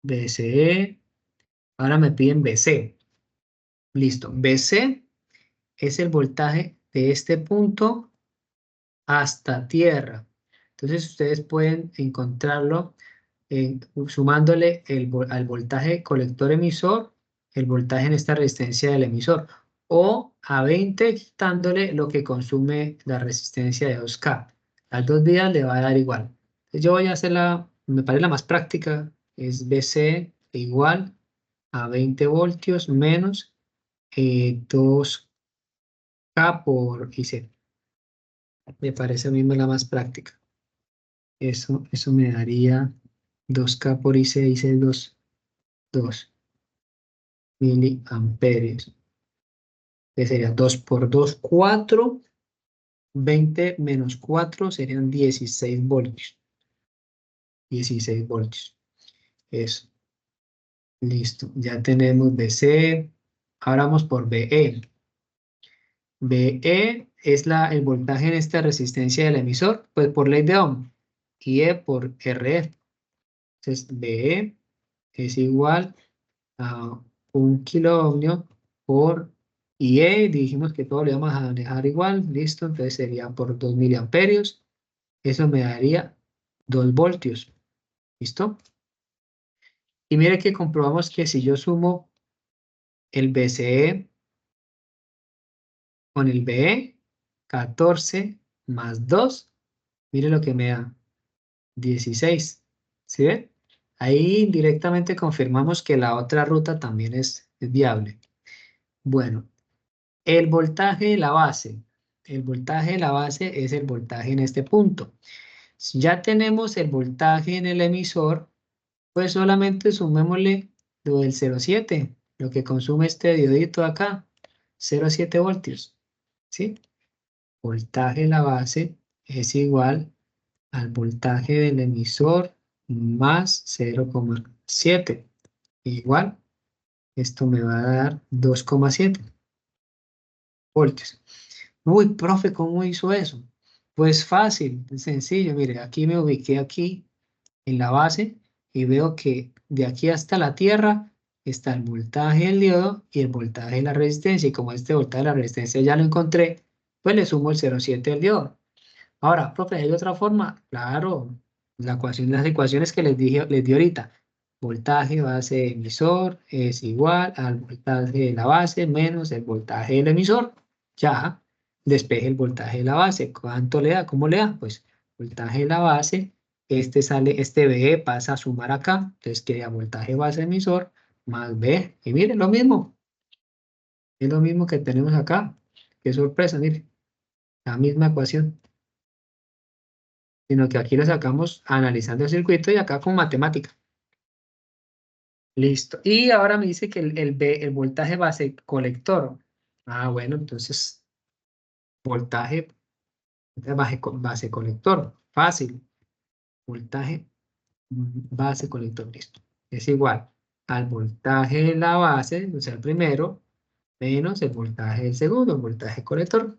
[SPEAKER 1] BCE. Ahora me piden BC. Listo. BC es el voltaje de este punto hasta tierra. Entonces ustedes pueden encontrarlo sumándole al voltaje colector emisor, el voltaje en esta resistencia del emisor, o a 20 quitándole lo que consume la resistencia de 2K. Las dos vías le va a dar igual. Entonces yo voy a hacer me parece la más práctica, es BC igual a 20 voltios menos 2K por IC. Me parece a mí la más práctica. Eso me daría 2K por IC, IC es 2 miliamperios. Que sería 2 por 2, 4. 20 menos 4 serían 16 voltios. 16 voltios. Eso. Listo. Ya tenemos BC. Ahora vamos por BE. BE es el voltaje en esta resistencia del emisor, pues por ley de Ohm. Y E por RF. Entonces, BE es igual a 1 kilo ohmio por IE. Dijimos que todo lo íbamos a dejar igual. Listo. Entonces sería por 2 miliamperios. Eso me daría 2 voltios. ¿Listo? Y mire que comprobamos que si yo sumo el BCE con el BE, 14 más 2, mire lo que me da, 16. ¿Sí ven? Ahí directamente confirmamos que la otra ruta también es viable. Bueno, el voltaje de la base. El voltaje de la base es el voltaje en este punto. Si ya tenemos el voltaje en el emisor, pues solamente sumémosle lo del 0,7, lo que consume este diodito acá, 0,7 voltios, ¿sí? Voltaje de la base es igual al voltaje del emisor más 0,7. Igual, esto me va a dar 2,7 voltios. Uy, profe, ¿cómo hizo eso? Pues fácil, sencillo. Mire, aquí me ubiqué aquí en la base y veo que de aquí hasta la tierra está el voltaje del diodo y el voltaje de la resistencia. Y como este voltaje de la resistencia ya lo encontré, pues le sumo el 0,7 del diodo. Ahora, profe, ¿hay otra forma? Claro, las ecuaciones que les di ahorita. Voltaje base emisor es igual al voltaje de la base menos el voltaje del emisor. Ya, despeje el voltaje de la base. ¿Cuánto le da? ¿Cómo le da? Pues voltaje de la base, este B pasa a sumar acá, entonces queda voltaje base emisor más B. Y miren, lo mismo. Es lo mismo que tenemos acá. Qué sorpresa, miren. La misma ecuación. Sino que aquí lo sacamos analizando el circuito y acá con matemática. Listo. Y ahora me dice que el voltaje base colector. Ah, bueno, entonces voltaje base colector. Fácil. Voltaje base colector. Listo. Es igual al voltaje de la base, o sea, el primero, menos el voltaje del segundo, el voltaje colector.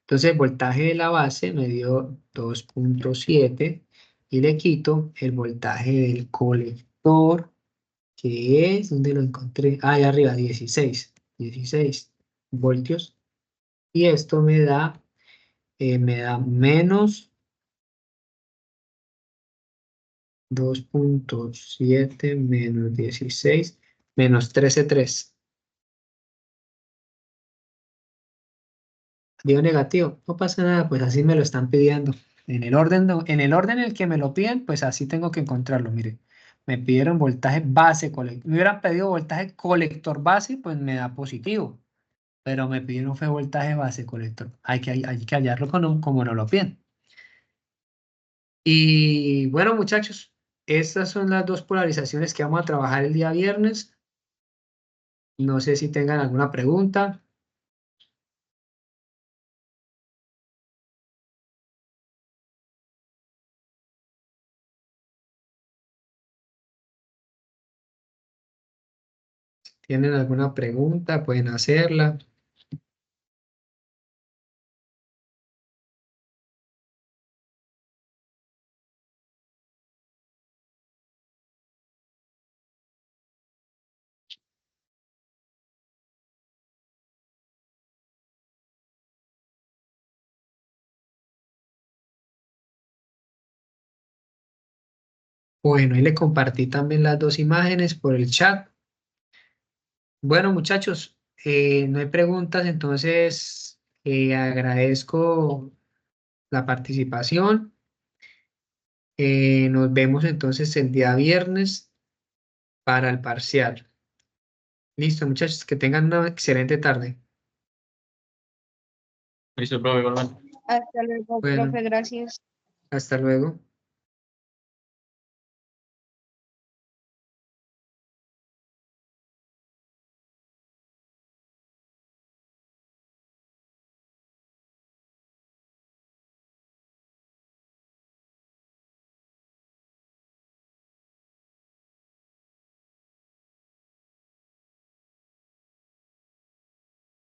[SPEAKER 1] Entonces, el voltaje de la base me dio 2,7 y le quito el voltaje del colector, que es, ¿dónde lo encontré? Ah, ahí arriba, 16 voltios. Y esto me da menos 2,7 menos 16 menos 13,3. dio negativo. No pasa nada, pues así me lo están pidiendo. En el orden, en el orden en el que me lo piden, pues así tengo que encontrarlo. Mire, me pidieron voltaje base colector. Me hubieran pedido voltaje colector base, pues me da positivo. Pero me pidieron fue voltaje base colector. Hay que hallarlo como nos lo piden. Y bueno, muchachos, estas son las dos polarizaciones que vamos a trabajar el día viernes. No sé si tengan alguna pregunta. ¿Tienen alguna pregunta? Pueden hacerla. Bueno, y le compartí también las dos imágenes por el chat. Bueno, muchachos, no hay preguntas, entonces agradezco la participación. Nos vemos entonces el día viernes para el parcial. Listo, muchachos, que tengan una excelente tarde.
[SPEAKER 4] Listo, profe, igualmente.
[SPEAKER 3] Hasta luego,
[SPEAKER 1] Bueno,
[SPEAKER 3] profe, gracias.
[SPEAKER 1] hasta luego.